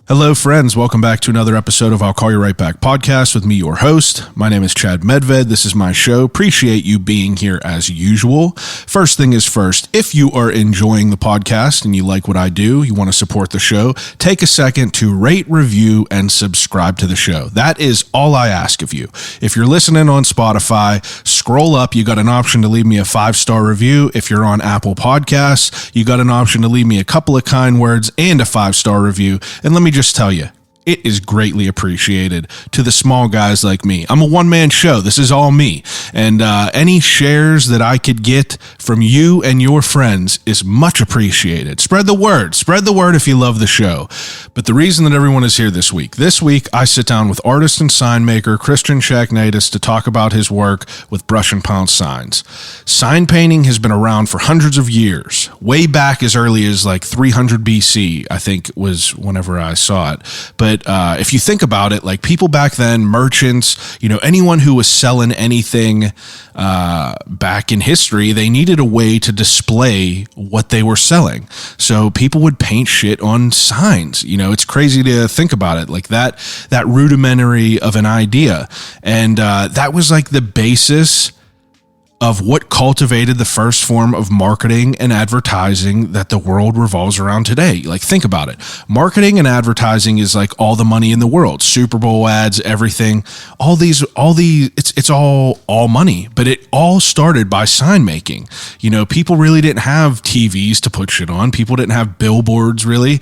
Hello, friends. Welcome back to another episode of I'll Call You Right Back podcast with me, your host. My name is Chad Medved. This is my show. Appreciate you being here as usual. First thing is first, if you are enjoying the podcast and you like what I do, you want to support the show, take a second to rate, review, and subscribe to the show. That is all I ask of you. If you're listening on Spotify, scroll up. You got an option to leave me a 5-star review. If you're on Apple Podcasts, you got an option to leave me a couple of kind words and a 5-star review. And let me just tell you, it is greatly appreciated to the small guys like me. I'm a one-man show. This is all me. And any shares that I could get from you and your friends is much appreciated. Spread the word. Spread the word if you love the show. But the reason that everyone is here this week I sit down with artist and sign maker Christian Shacknatus to talk about his work with brush and pounce signs. Sign painting has been around for hundreds of years. Way back as early as like 300 BC, I think was whenever I saw it. But if you think about it, like people back then, merchants, anyone who was selling anything back in history, they needed a way to display what they were selling. So people would paint shit on signs. It's crazy to think about it, like that rudimentary of an idea. And that was like the basis of what cultivated the first form of marketing and advertising that the world revolves around today. Like, think about it. Marketing and advertising is like all the money in the world. Super Bowl ads, everything, it's all money, but it all started by sign making. People really didn't have TVs to put shit on. People didn't have billboards really.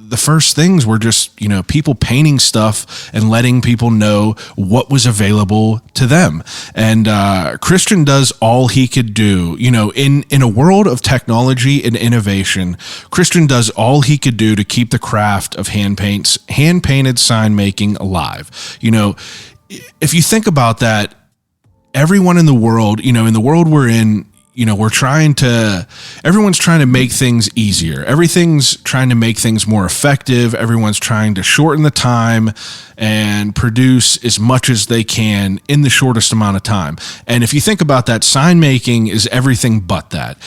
The first things were just, people painting stuff and letting people know what was available to them. And Christian does all he could do, in a world of technology and innovation. Christian does all he could do to keep the craft of hand painted sign making alive. If you think about that, everyone in the world, in the world we're in, everyone's trying to make things easier. Everything's trying to make things more effective. Everyone's trying to shorten the time and produce as much as they can in the shortest amount of time. And if you think about that, sign making is everything but that.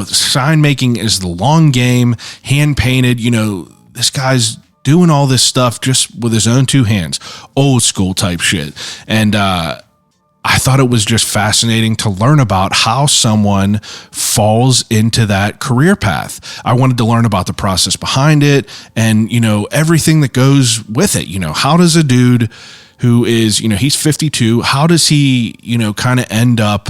Sign making is the long game, hand painted. This guy's doing all this stuff just with his own two hands, old school type shit. And, I thought it was just fascinating to learn about how someone falls into that career path. I wanted to learn about the process behind it and, everything that goes with it. How does a dude who is, he's 52, how does he, kind of end up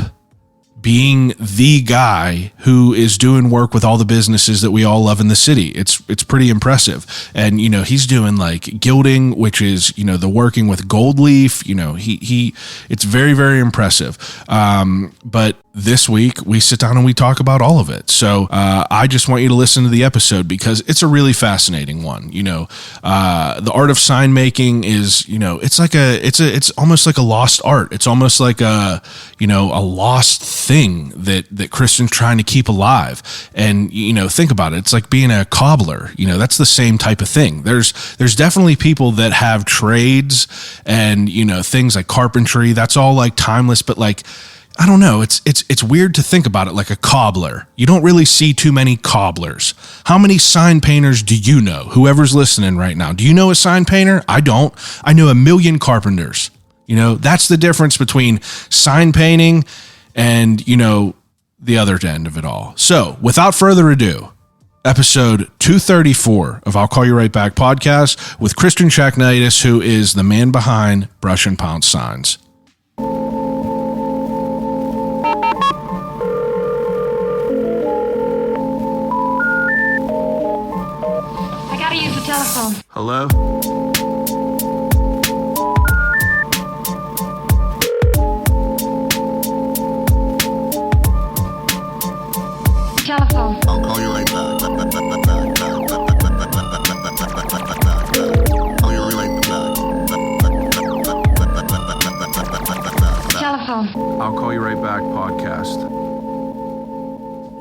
being the guy who is doing work with all the businesses that we all love in the city? It's pretty impressive. And, he's doing like gilding, which is, the working with gold leaf, it's very, very impressive. But this week we sit down and we talk about all of it. So, I just want you to listen to the episode because it's a really fascinating one. The art of sign making is, it's almost like a lost art. It's almost like a lost thing that Christian's trying to keep alive. And, think about it. It's like being a cobbler, that's the same type of thing. There's definitely people that have trades and, things like carpentry, that's all like timeless, but like, I don't know. It's weird to think about it like a cobbler. You don't really see too many cobblers. How many sign painters do you know? Whoever's listening right now, do you know a sign painter? I don't. I know a million carpenters. That's the difference between sign painting and, the other end of it all. So without further ado, episode 234 of I'll Call You Right Back podcast with Christian Shacknatus, who is the man behind Brush and Pounce Signs. Telephone. Hello? Telephone. I'll call you right back. Call you right back. Telephone. I'll Call You Right Back podcast.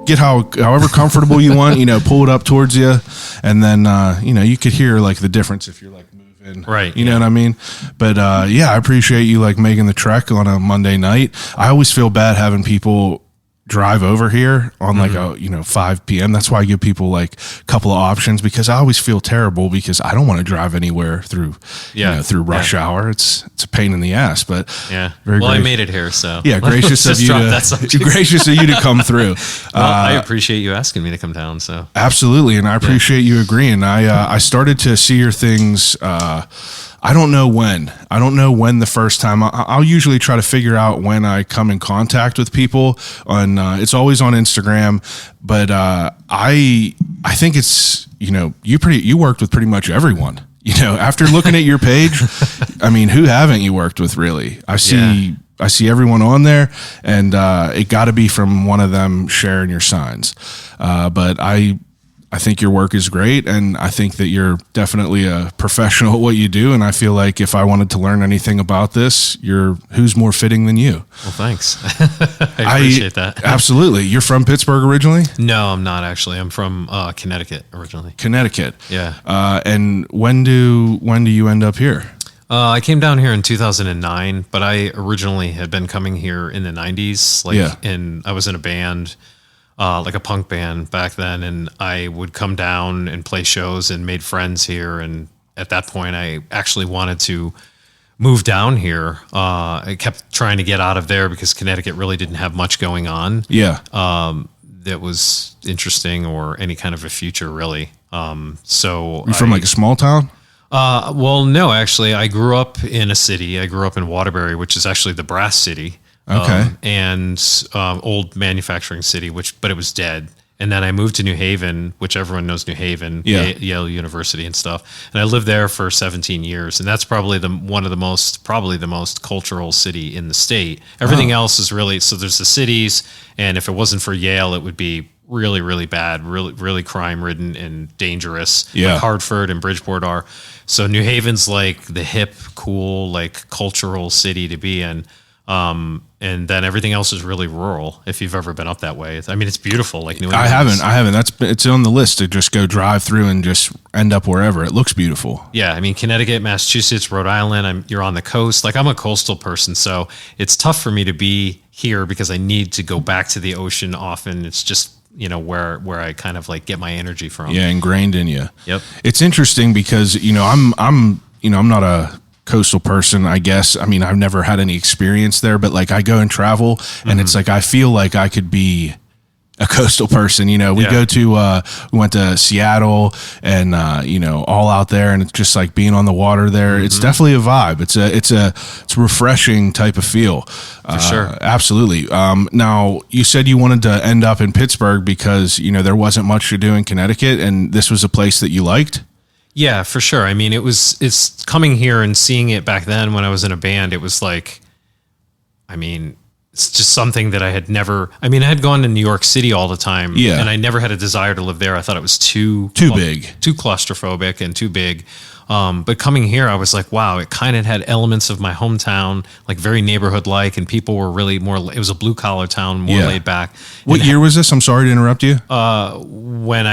Get however comfortable you want, pull it up towards you, and then you could hear like the difference if you're like moving, right? You know what I mean? But I appreciate you like making the trek on a Monday night. I always feel bad having people drive over here on like a 5 p.m. That's why I give people like a couple of options, because I always feel terrible because I don't want to drive anywhere through through rush hour. It's a pain in the ass, but I made it here, so gracious of you to come through. I appreciate you asking me to come down. So absolutely, and I appreciate you agreeing. I started to see your things. I don't know when the first time. I'll usually try to figure out when I come in contact with people on. It's always on Instagram, but I think it's you worked with pretty much everyone. After looking at your page, I mean, who haven't you worked with really? I see everyone on there, and it got to be from one of them sharing your signs. But I think your work is great, and I think that you're definitely a professional at what you do, and I feel like if I wanted to learn anything about this, who's more fitting than you? Well, thanks. I appreciate that. Absolutely. You're from Pittsburgh originally? No, I'm not actually. I'm from Connecticut originally. Connecticut. Yeah. And when do you end up here? I came down here in 2009, but I originally had been coming here in the 90s. And I was in a band, like a punk band back then, and I would come down and play shows and made friends here. And at that point, I actually wanted to move down here. I kept trying to get out of there because Connecticut really didn't have much going on. Yeah. That was interesting or any kind of a future, really. So you from like a small town? Well, no, actually, I grew up in a city. I grew up in Waterbury, which is actually the brass city. Okay. And old manufacturing city, but it was dead. And then I moved to New Haven, which everyone knows New Haven, Yale University and stuff. And I lived there for 17 years. And that's probably the most cultural city in the state. Everything else is really, so there's the cities. And if it wasn't for Yale, it would be really, really bad, really, really crime ridden and dangerous. Yeah. Like Hartford and Bridgeport are. So New Haven's like the hip, cool, like cultural city to be in. And then everything else is really rural. If you've ever been up that way, I mean, it's beautiful. Like New England. I haven't. It's on the list to just go drive through and just end up wherever. It looks beautiful. Yeah, I mean, Connecticut, Massachusetts, Rhode Island. You're on the coast. Like I'm a coastal person, so it's tough for me to be here because I need to go back to the ocean often. It's just where I kind of like get my energy from. Yeah, ingrained in you. Yep. It's interesting because I'm not a coastal person, I guess. I mean, I've never had any experience there, but like I go and travel and it's like I feel like I could be a coastal person. We we went to Seattle and all out there, and it's just like being on the water there. It's definitely a vibe. It's a refreshing type of feel. For sure. Absolutely. Now you said you wanted to end up in Pittsburgh because there wasn't much to do in Connecticut, and this was a place that you liked. Yeah, for sure. I mean, it's coming here and seeing it back then when I was in a band. It was like, I mean, it's just something that I had never. I mean, I had gone to New York City all the time, and I never had a desire to live there. I thought it was too big, too claustrophobic, and too big. But coming here, I was like, wow, it kind of had elements of my hometown, like very neighborhood-like, and people were really more. It was a blue-collar town, more laid back. What year was this? I'm sorry to interrupt you. When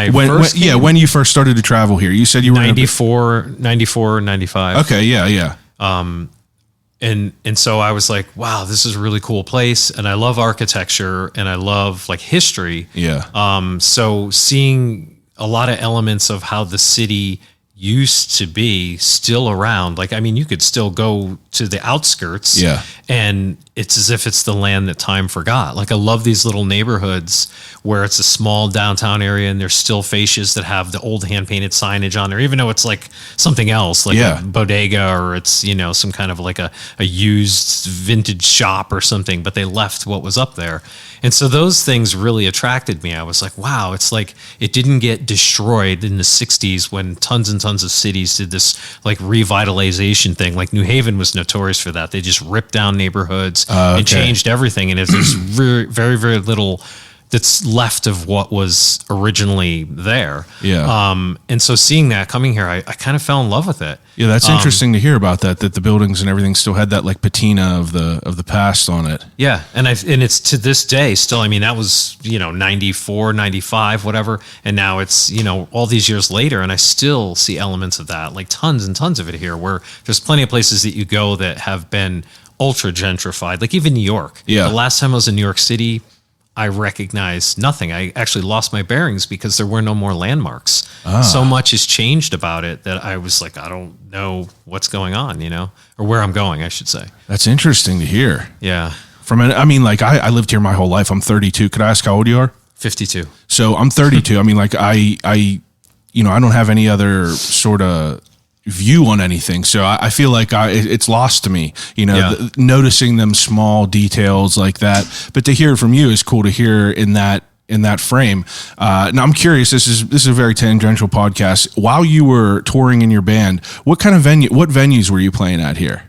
you first started to travel here, you said you were 94, 95. Okay, yeah. And so I was like, wow, this is a really cool place, and I love architecture, and I love like history. Yeah. So seeing a lot of elements of how the city used to be still around. Like, I mean, you could still go to the outskirts, and it's as if it's the land that time forgot. Like, I love these little neighborhoods where it's a small downtown area and there's still fascias that have the old hand-painted signage on there, even though it's like something else, like a bodega, or it's, some kind of like a used vintage shop or something, but they left what was up there. And so those things really attracted me. I was like, wow, it's like it didn't get destroyed in the 60s when tons and tons of cities did this like revitalization thing. Like New Haven was notorious for that. They just ripped down neighborhoods and changed everything. And there's very, very, very little that's left of what was originally there. Yeah. And so seeing that coming here, I kind of fell in love with it. Yeah, that's interesting to hear about that the buildings and everything still had that like patina of the past on it. Yeah. And it's to this day still, I mean, that was, 94, 95, whatever. And now it's, all these years later, and I still see elements of that, like tons and tons of it here, where there's plenty of places that you go that have been ultra gentrified, like even New York. Yeah. The last time I was in New York City, I recognized nothing. I actually lost my bearings because there were no more landmarks. So much has changed about it that I was like, I don't know what's going on, or where I'm going, I should say. That's interesting to hear. Yeah. I lived here my whole life. I'm 32. Could I ask how old you are? 52. So I'm 32. I don't have any other sort of view on anything. So I feel like it's lost to me, noticing them small details like that. But to hear it from you is cool to hear in that frame. Now I'm curious, this is a very tangential podcast. While you were touring in your band, what venues were you playing at here?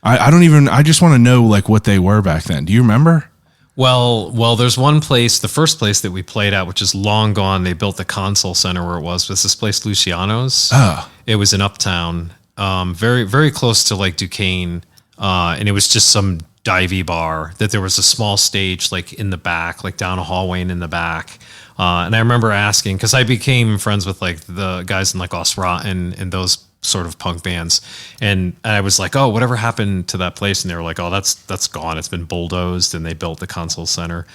I just want to know like what they were back then. Do you remember? Well, there's one place, the first place that we played at, which is long gone. They built the console center where it was this place, Luciano's. Oh. It was in Uptown, very, very close to like Duquesne. And it was just some divey bar that there was a small stage like in the back, like down a hallway and in the back. And I remember asking, because I became friends with like the guys in like Osrotten and those sort of punk bands. And I was like, oh, whatever happened to that place? And they were like, oh, that's gone. It's been bulldozed and they built the console center.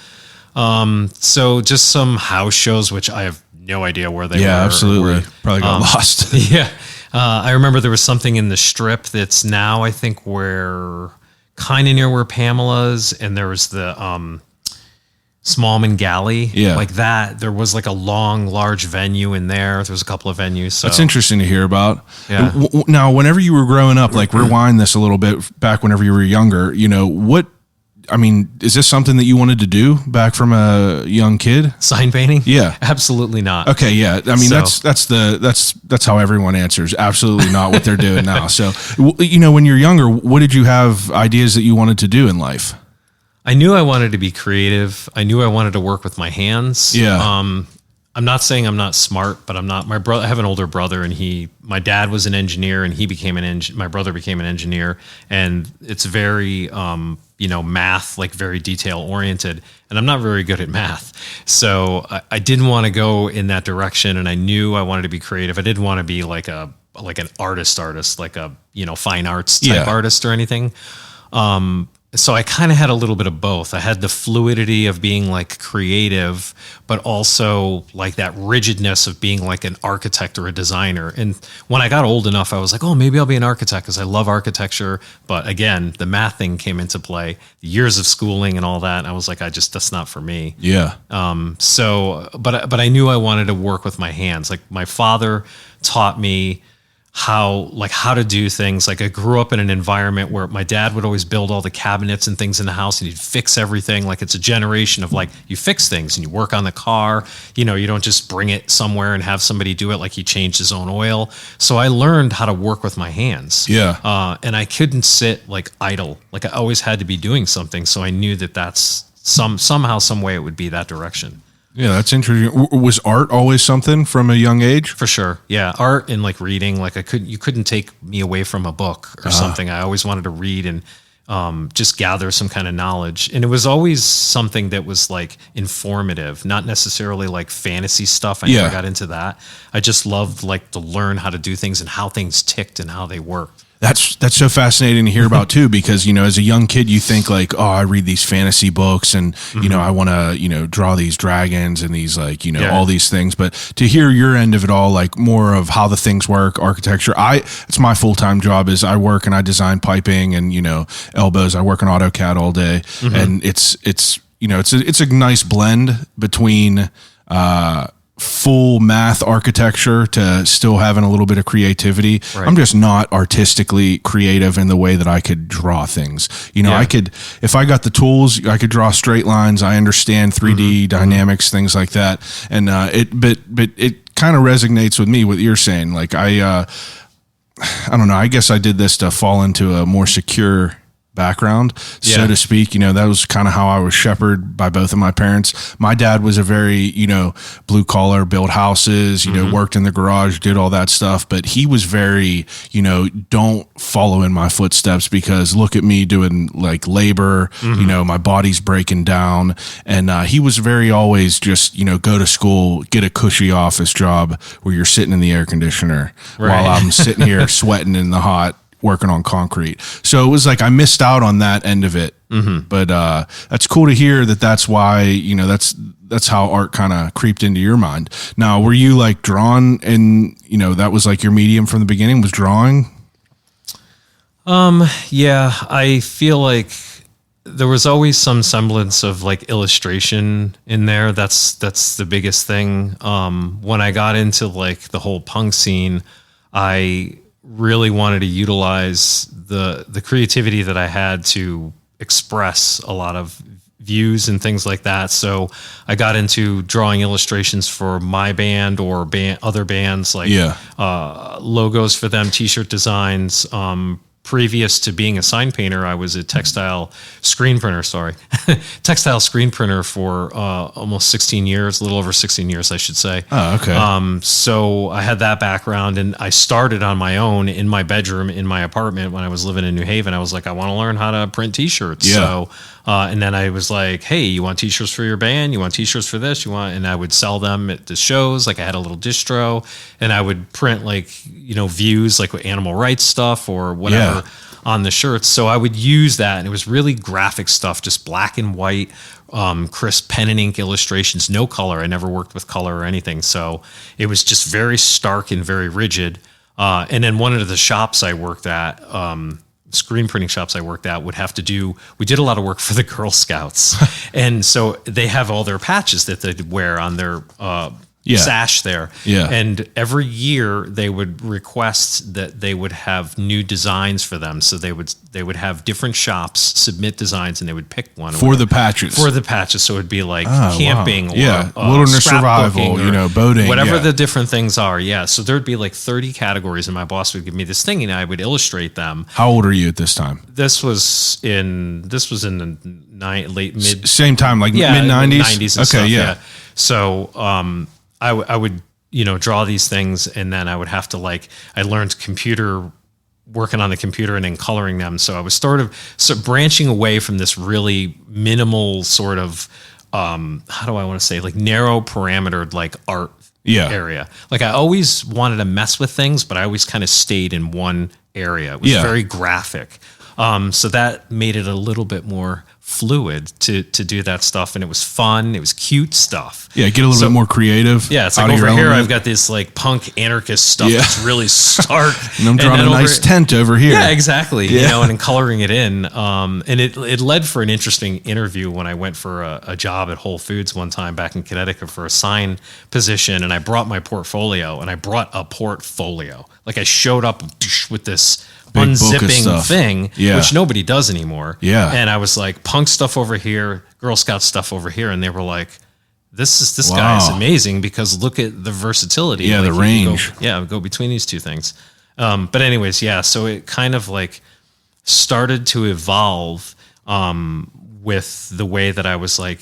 So just some house shows, which I have no idea where they were. Yeah, absolutely. Probably got lost. Yeah. I remember there was something in the Strip that's now, I think, kind of near where Pamela's, and there was the Smallman Galley. Yeah. Like that. There was like a large venue in there. There was a couple of venues. So. That's interesting to hear about. Yeah. Now, whenever you were growing up, like rewind this a little bit back whenever you were younger, is this something that you wanted to do back from a young kid? Sign painting? Yeah. Absolutely not. Okay, yeah. That's how everyone answers. Absolutely not what they're doing now. So, when you're younger, what did you have ideas that you wanted to do in life? I knew I wanted to be creative. I knew I wanted to work with my hands. Yeah. I'm not saying I'm not smart, but I'm not. I have an older brother, and my dad was an engineer, and my brother became an engineer, and it's very, math, like very detail oriented, and I'm not very good at math. So I didn't want to go in that direction, and I knew I wanted to be creative. I didn't want to be like an artist, like a, fine arts type artist or anything. So I kind of had a little bit of both. I had the fluidity of being like creative, but also like that rigidness of being like an architect or a designer. And when I got old enough, I was like, oh, maybe I'll be an architect because I love architecture. But again, the math thing came into play, the years of schooling and all that. And I was like, that's not for me. Yeah. But I knew I wanted to work with my hands. Like my father taught me how to do things. Like I grew up in an environment where my dad would always build all the cabinets and things in the house, and he'd fix everything. Like it's a generation of like, you fix things and you work on the car, you don't just bring it somewhere and have somebody do it. Like he changed his own oil. So I learned how to work with my hands. Yeah. And I couldn't sit like idle. Like I always had to be doing something. So I knew that's somehow, some way it would be that direction. Yeah, that's interesting. Was art always something from a young age? For sure. Yeah. Art and like reading, like you couldn't take me away from a book or something. I always wanted to read and just gather some kind of knowledge. And it was always something that was like informative, not necessarily like fantasy stuff. I never got into that. I just loved like to learn how to do things and how things ticked and how they worked. That's so fascinating to hear about too, because, as a young kid, you think like, oh, I read these fantasy books and, I want to, draw these dragons and these like, all these things. But to hear your end of it all, like more of how the things work, architecture, it's my full-time job is I work and I design piping and, elbows. I work on AutoCAD all day. And it's a nice blend between, full math architecture to still having a little bit of creativity. Right. I'm just not artistically creative in the way that I could draw things. I could, if I got the tools, I could draw straight lines. I understand 3D dynamics, things like that. And but it kind of resonates with me what you're saying. Like I don't know. I guess I did this to fall into a more secure background, so to speak. That was kind of how I was shepherded by both of my parents. My dad was a very, blue collar, built houses, worked in the garage, did all that stuff. But he was very, don't follow in my footsteps because look at me doing like labor, my body's breaking down. And he was very always just, go to school, get a cushy office job where you're sitting in the air conditioner while I'm sitting here sweating in the hot working on concrete. So it was like I missed out on that end of it. Mm-hmm. But that's cool to hear that's why, that's how art kind of creeped into your mind. Now, were you like drawn and, that was like your medium from the beginning, was drawing? Yeah, I feel like there was always some semblance of like illustration in there. That's the biggest thing. When I got into like the whole punk scene, I really wanted to utilize the creativity that I had to express a lot of views and things like that. So I got into drawing illustrations for my band or other bands, like logos for them, t-shirt designs. Previous to being a sign painter, I was a textile screen printer for almost 16 years, a little over 16 years, I should say. Oh, okay. So I had that background, and I started on my own in my bedroom, in my apartment when I was living in New Haven. I was like, I want to learn how to print t-shirts. Yeah. So, and then I was like, hey, you want t-shirts for your band? You want t-shirts for this? And I would sell them at the shows. Like I had a little distro, and I would print like, views, like with animal rights stuff or whatever on the shirts. So I would use that, and it was really graphic stuff, just black and white, crisp pen and ink illustrations, no color. I never worked with color or anything. So it was just very stark and very rigid. And then one of the shops I worked at, screen printing shops I worked at, we did a lot of work for the Girl Scouts. And so they have all their patches that they'd wear on their sash there. Yeah. And every year they would request that they would have new designs for them. So they would have different shops submit designs, and they would pick one for the patches. So it'd be like camping or wilderness survival, or boating, whatever the different things are. Yeah. So there'd be like 30 categories, and my boss would give me this thing, and I would illustrate them. How old are you at this time? This was in the late mid same time, like mid 90s. 90s and stuff, yeah. So I would draw these things, and then I would have to I learned working on the computer and then coloring them. So I was sort of branching away from this really minimal sort of how do I want to say, like narrow parametered like art area. Like I always wanted to mess with things, but I always kind of stayed in one area. It was very graphic. So that made it a little bit more fluid to do that stuff, and it was fun. It was cute stuff. Yeah, get a little bit more creative. Yeah, it's like over here I've got this like punk anarchist stuff that's really stark. And I'm drawing a nice tent over here. Yeah, exactly. And then coloring it in. And it led for an interesting interview when I went for a job at Whole Foods one time back in Connecticut for a sign position, and I brought my portfolio, and I brought a portfolio. Like I showed up with this big unzipping thing, which nobody does anymore. Yeah. And I was like, punk stuff over here, Girl Scout stuff over here. And they were like, this guy is amazing, because look at the versatility. Yeah, the range. Go between these two things. But anyways, so it kind of like started to evolve with the way that I was like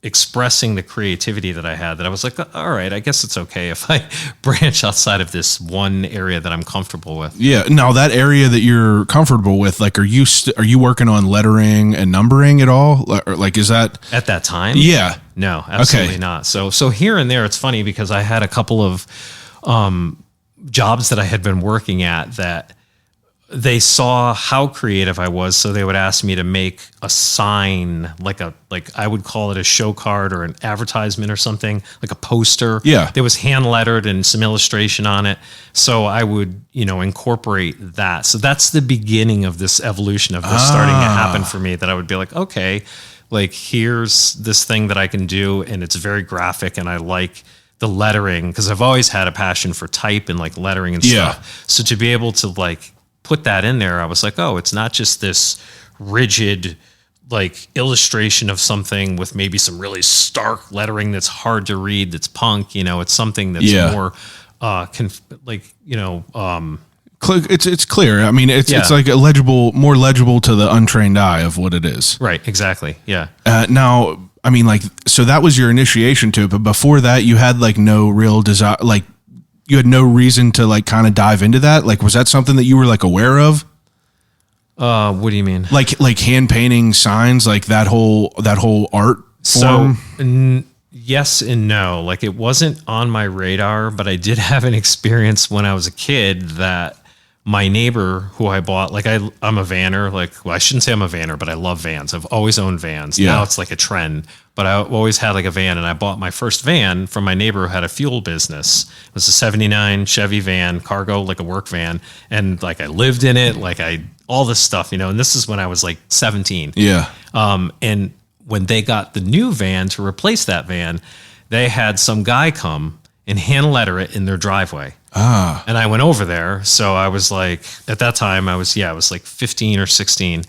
expressing the creativity that I had, that I was like, all right, I guess it's okay if I branch outside of this one area that I'm comfortable with. Yeah. Now that area that you're comfortable with, like, are you working on lettering and numbering at all? Or like, is that at that time? Yeah. No, absolutely not. So here and there, it's funny because I had a couple of jobs that I had been working at that they saw how creative I was, so they would ask me to make a sign, like I would call it a show card or an advertisement or something, like a poster. Yeah. There was hand lettered and some illustration on it. So I would, incorporate that. So that's the beginning of this evolution of this starting to happen for me, that I would be like, okay, like here's this thing that I can do, and it's very graphic, and I like the lettering, because I've always had a passion for type and like lettering and stuff. So to be able to like put that in there, I was like, oh, it's not just this rigid like illustration of something with maybe some really stark lettering that's hard to read, that's punk, it's something that's more it's clear. I mean, it's like more legible to the untrained eye of what it is. Right, exactly. Yeah. Now, I mean, like, so that was your initiation to it, but before that you had like no real desire, like you had no reason to like kind of dive into that? Like, was that something that you were like aware of? What do you mean? Like hand painting signs, like that whole art form? So, yes and no. Like, it wasn't on my radar, but I did have an experience when I was a kid that my neighbor who I bought, like I'm a vanner, like, well, I shouldn't say I'm a vanner, but I love vans. I've always owned vans. Yeah. Now it's like a trend, but I always had like a van, and I bought my first van from my neighbor who had a fuel business. It was a 79 Chevy van, cargo, like a work van. And like I lived in it, like all this stuff, you know, and this is when I was like 17. Yeah. And when they got the new van to replace that van, they had some guy come and hand letter it in their driveway. And I went over there. So I was like, at that time I was like 15 or 16.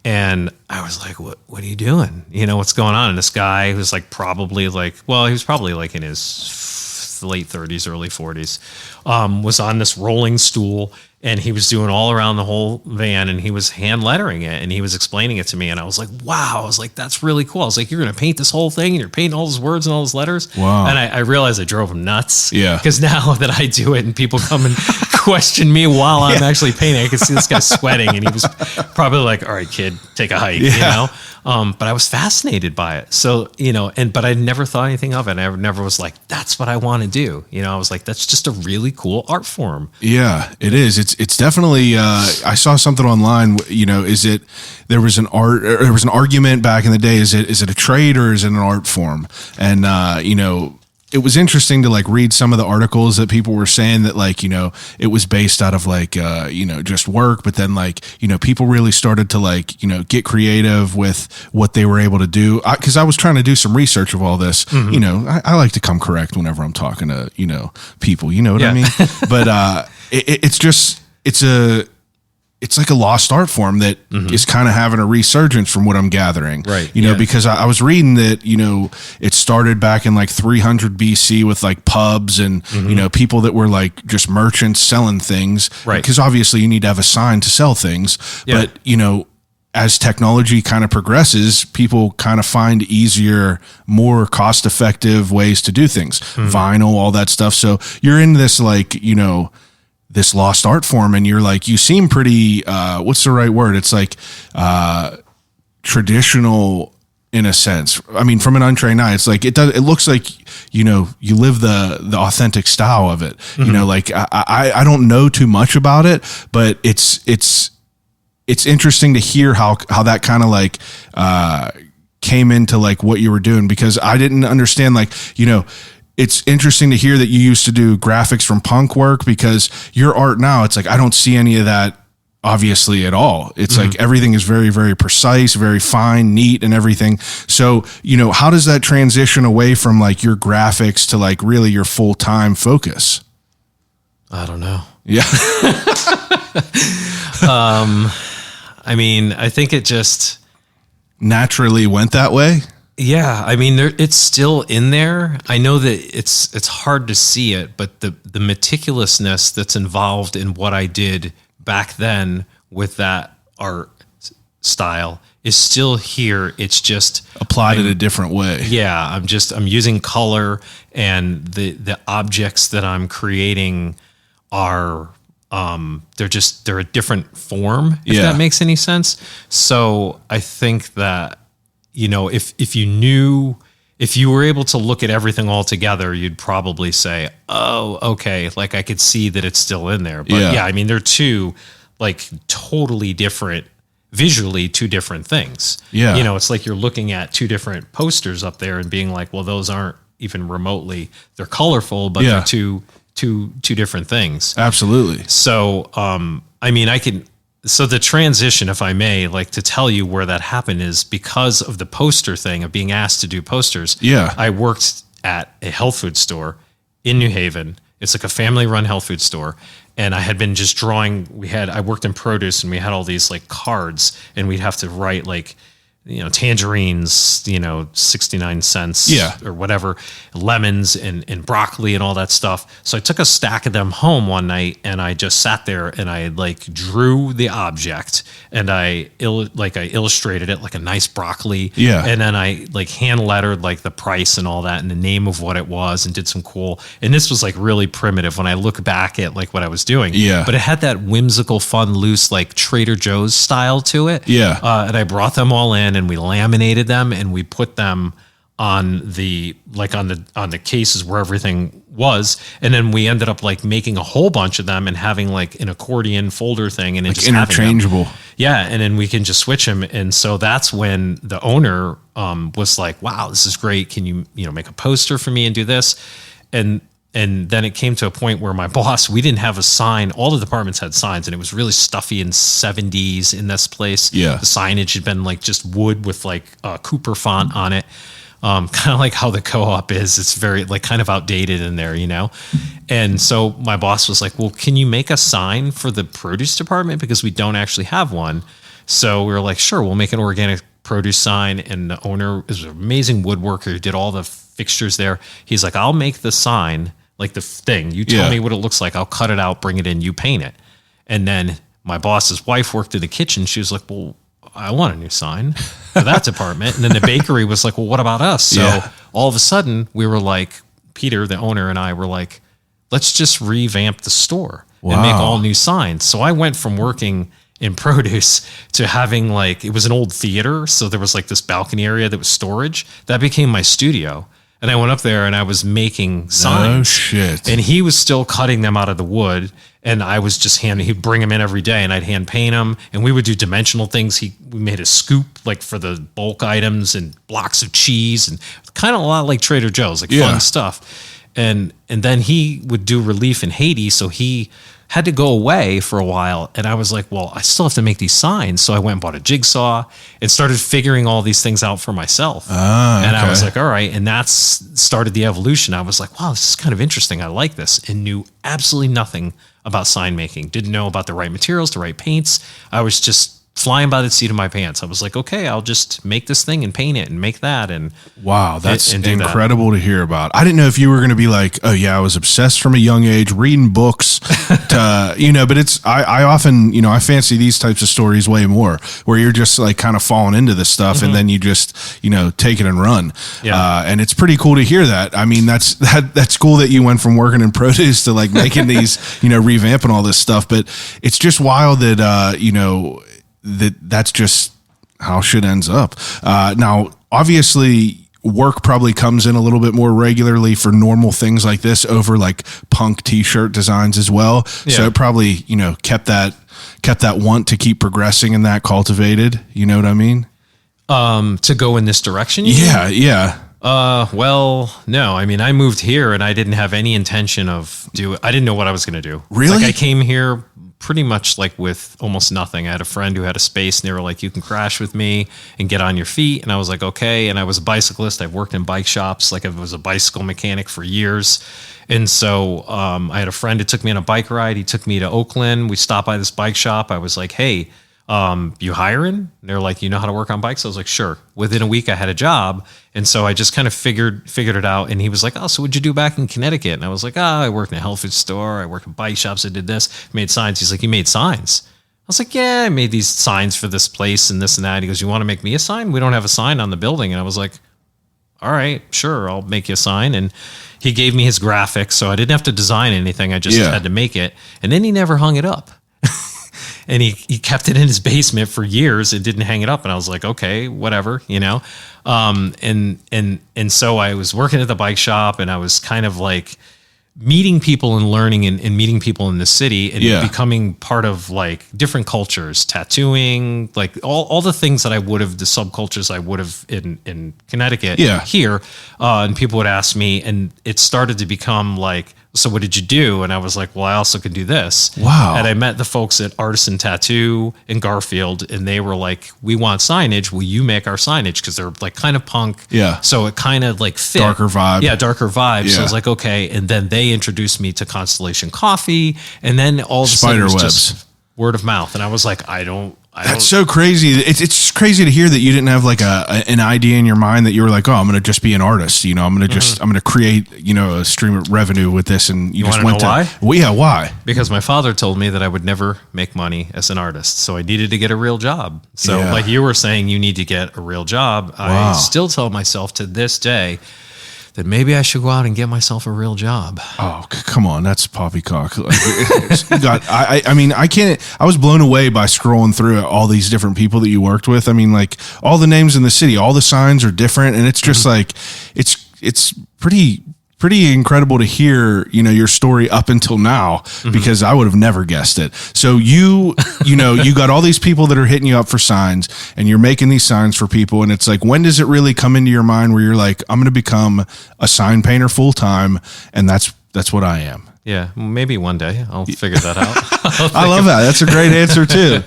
And I was like, what are you doing? You know, what's going on? And this guy who's like probably like, well, he was probably like in his late 30s, early 40s, was on this rolling stool, and he was doing all around the whole van, and he was hand lettering it, and he was explaining it to me. And I was like, wow, I was like, that's really cool. I was like, you're going to paint this whole thing, and you're painting all those words and all those letters. Wow. And I realized I drove him nuts. Yeah. Because now that I do it and people come and question me while I'm actually painting, I can see this guy sweating, and he was probably like, all right, kid, take a hike, you know? But I was fascinated by it. So, you know, but I never thought anything of it. I never was like, that's what I want to do. You know, I was like, that's just a really cool art form. Yeah, it is. It's definitely, I saw something online, you know, there was an argument back in the day. Is it a trade or is it an art form? And, you know, it was interesting to like read some of the articles that people were saying that like, you know, it was based out of like, you know, just work. But then like, you know, people really started to like, you know, get creative with what they were able to do. Cause I was trying to do some research of all this, you know, I like to come correct whenever I'm talking to, you know, people, you know what I mean? But, it's like a lost art form that is kind of having a resurgence from what I'm gathering. Right. You know, because I was reading that, you know, it started back in like 300 BC with like pubs and, you know, people that were like just merchants selling things. Right. Because obviously you need to have a sign to sell things. Yeah. But, you know, as technology kind of progresses, people kind of find easier, more cost-effective ways to do things. Vinyl, all that stuff. So you're in this like, you know, this lost art form, and you're like, you seem pretty, what's the right word? It's like, traditional in a sense. I mean, from an untrained eye, it's like, it looks like, you know, you live the authentic style of it, you know, like I don't know too much about it, but it's interesting to hear how that kind of like, came into like what you were doing, because I didn't understand, like, you know, it's interesting to hear that you used to do graphics from punk work, because your art now, it's like, I don't see any of that obviously at all. It's like everything is very, very precise, very fine, neat and everything. So, you know, how does that transition away from like your graphics to like really your full-time focus? I don't know. Yeah. I mean, I think it just naturally went that way. Yeah, I mean, it's still in there. I know that it's hard to see it, but the meticulousness that's involved in what I did back then with that art style is still here. It's just applied in a different way. Yeah, I'm using color, and the objects that I'm creating are they're a different form, if that makes any sense. So I think that, you know, if you were able to look at everything all together, you'd probably say, oh, okay, like I could see that it's still in there. But yeah, I mean, they're two like totally different, visually two different things. Yeah. You know, it's like you're looking at two different posters up there and being like, well, those aren't even remotely, they're colorful, but they're two different things. Absolutely. So, I mean, so the transition, if I may, like to tell you where that happened, is because of the poster thing, of being asked to do posters. Yeah. I worked at a health food store in New Haven. It's like a family run health food store. And I had been just drawing, I worked in produce, and we had all these like cards, and we'd have to write like, you know, tangerines, you know, 69 cents or whatever, lemons and broccoli and all that stuff. So I took a stack of them home one night, and I just sat there and I like drew the object, and I illustrated it like a nice broccoli. Yeah. And then I like hand lettered like the price and all that and the name of what it was, and did some cool, and this was like really primitive when I look back at like what I was doing. Yeah. But it had that whimsical, fun, loose, like Trader Joe's style to it. Yeah. And I brought them all in, and we laminated them, and we put them on the cases where everything was. And then we ended up like making a whole bunch of them and having like an accordion folder thing and like just interchangeable. Yeah. And then we can just switch them. And so that's when the owner was like, wow, this is great. Can you make a poster for me and do this? And then it came to a point where my boss, we didn't have a sign. All the departments had signs, and it was really stuffy and 70s in this place. Yeah. The signage had been like just wood with like Cooper font on it. Kind of like how the co-op is. It's very like kind of outdated in there, And so my boss was like, well, can you make a sign for the produce department? Because we don't actually have one. So we were like, sure, we'll make an organic produce sign. And the owner is an amazing woodworker who did all the fixtures there. He's like, I'll make the sign, like the thing. You tell me what it looks like. I'll cut it out, bring it in, you paint it. And then my boss's wife worked in the kitchen. She was like, well, I want a new sign for that department. And then the bakery was like, well, what about us? So all of a sudden we were like, Peter, the owner, and I were like, let's just revamp the store and make all new signs. So I went from working in produce to having like, it was an old theater. So there was like this balcony area that was storage. That became my studio. And I went up there and I was making signs. Oh, shit. And he was still cutting them out of the wood. And I was just he'd bring them in every day and I'd hand paint them. And we would do dimensional things. We made a scoop like for the bulk items and blocks of cheese and kind of a lot like Trader Joe's, like fun stuff. And then he would do relief in Haiti. So he had to go away for a while. And I was like, well, I still have to make these signs. So I went and bought a jigsaw and started figuring all these things out for myself. And I was like, all right. And that's started the evolution. I was like, wow, this is kind of interesting. I like this, and knew absolutely nothing about sign making. Didn't know about the right materials, the right paints. I was just flying by the seat of my pants. I was like, okay, I'll just make this thing and paint it and make that. And wow, that's incredible to hear about. I didn't know if you were going to be like, oh yeah, I was obsessed from a young age, reading books, but it's, I often, I fancy these types of stories way more, where you're just like kind of falling into this stuff and then you just, take it and run. Yeah. And it's pretty cool to hear that. I mean, that's cool that you went from working in produce to like making these, revamping all this stuff, but it's just wild that, that's just how shit ends up. Now, obviously, work probably comes in a little bit more regularly for normal things like this over like punk t-shirt designs as well. Yeah. So it probably, kept that want to keep progressing and that cultivated. You know what I mean? To go in this direction? Yeah. Well, no. I mean, I moved here and I didn't have any intention of I didn't know what I was going to do. Really? Like I came here pretty much like with almost nothing. I had a friend who had a space and they were like, you can crash with me and get on your feet. And I was like, okay. And I was a bicyclist. I've worked in bike shops. Like I was a bicycle mechanic for years. And so I had a friend who took me on a bike ride. He took me to Oakland. We stopped by this bike shop. I was like, hey, you hiring? And they're like, you know how to work on bikes? I was like, sure. Within a week I had a job. And so I just kind of figured it out. And he was like, oh, so what'd you do back in Connecticut? And I was like, I worked in a health food store. I worked in bike shops. I did this, made signs. He's like, you made signs? I was like, yeah, I made these signs for this place and this and that. He goes, you want to make me a sign? We don't have a sign on the building. And I was like, all right, sure. I'll make you a sign. And he gave me his graphics. So I didn't have to design anything. I just had to make it. And then he never hung it up. And he kept it in his basement for years and didn't hang it up. And I was like, okay, whatever, And so I was working at the bike shop and I was kind of like meeting people and learning and meeting people in the city and becoming part of like different cultures, tattooing, like all the things that I would have, the subcultures I would have in Connecticut here. And people would ask me, and it started to become like, so what did you do? And I was like, well, I also can do this. Wow. And I met the folks at Artisan Tattoo in Garfield, and they were like, we want signage. Will you make our signage? Because they're like kind of punk. Yeah. So it kind of like fit. Darker vibe. Yeah, darker vibe. Yeah. So I was like, okay. And then they introduced me to Constellation Coffee. And then all of a sudden it was just word of mouth. And I was like, that's so crazy. It's crazy to hear that you didn't have like an idea in your mind that you were like, oh, I'm going to just be an artist. I'm going to create, a stream of revenue with this. And you just went to why? Well, yeah. Why? Because my father told me that I would never make money as an artist. So I needed to get a real job. So like you were saying, you need to get a real job. Wow. I still tell myself to this day that maybe I should go out and get myself a real job. Oh, come on. That's poppycock. I can't, I was blown away by scrolling through all these different people that you worked with. I mean, like all the names in the city, all the signs are different. And it's just like, it's pretty pretty incredible to hear, your story up until now, because I would have never guessed it. So you got all these people that are hitting you up for signs, and you're making these signs for people. And it's like, when does it really come into your mind where you're like, I'm going to become a sign painter full time, and that's what I am? Yeah, maybe one day I'll figure that out. I love that. That's a great answer too.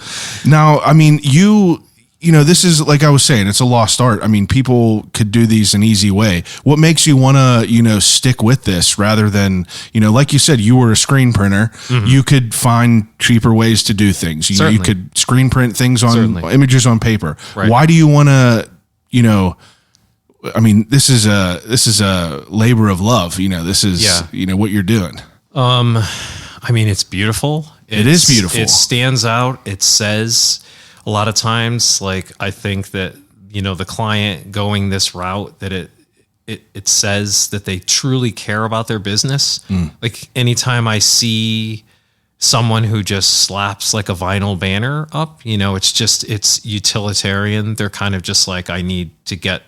Now, I mean, this is, like I was saying, it's a lost art. I mean, people could do these an easy way. What makes you want to, stick with this rather than, like you said, you were a screen printer. You could find cheaper ways to do things. You could screen print things on images on paper. Right. Why do you want to, I mean, this is a labor of love. This is, what you're doing. I mean, it's beautiful. It is beautiful. It stands out. It says a lot of times, like, I think that, the client going this route, that it says that they truly care about their business. Like, anytime I see someone who just slaps like a vinyl banner up, it's utilitarian. They're kind of just like, I need to get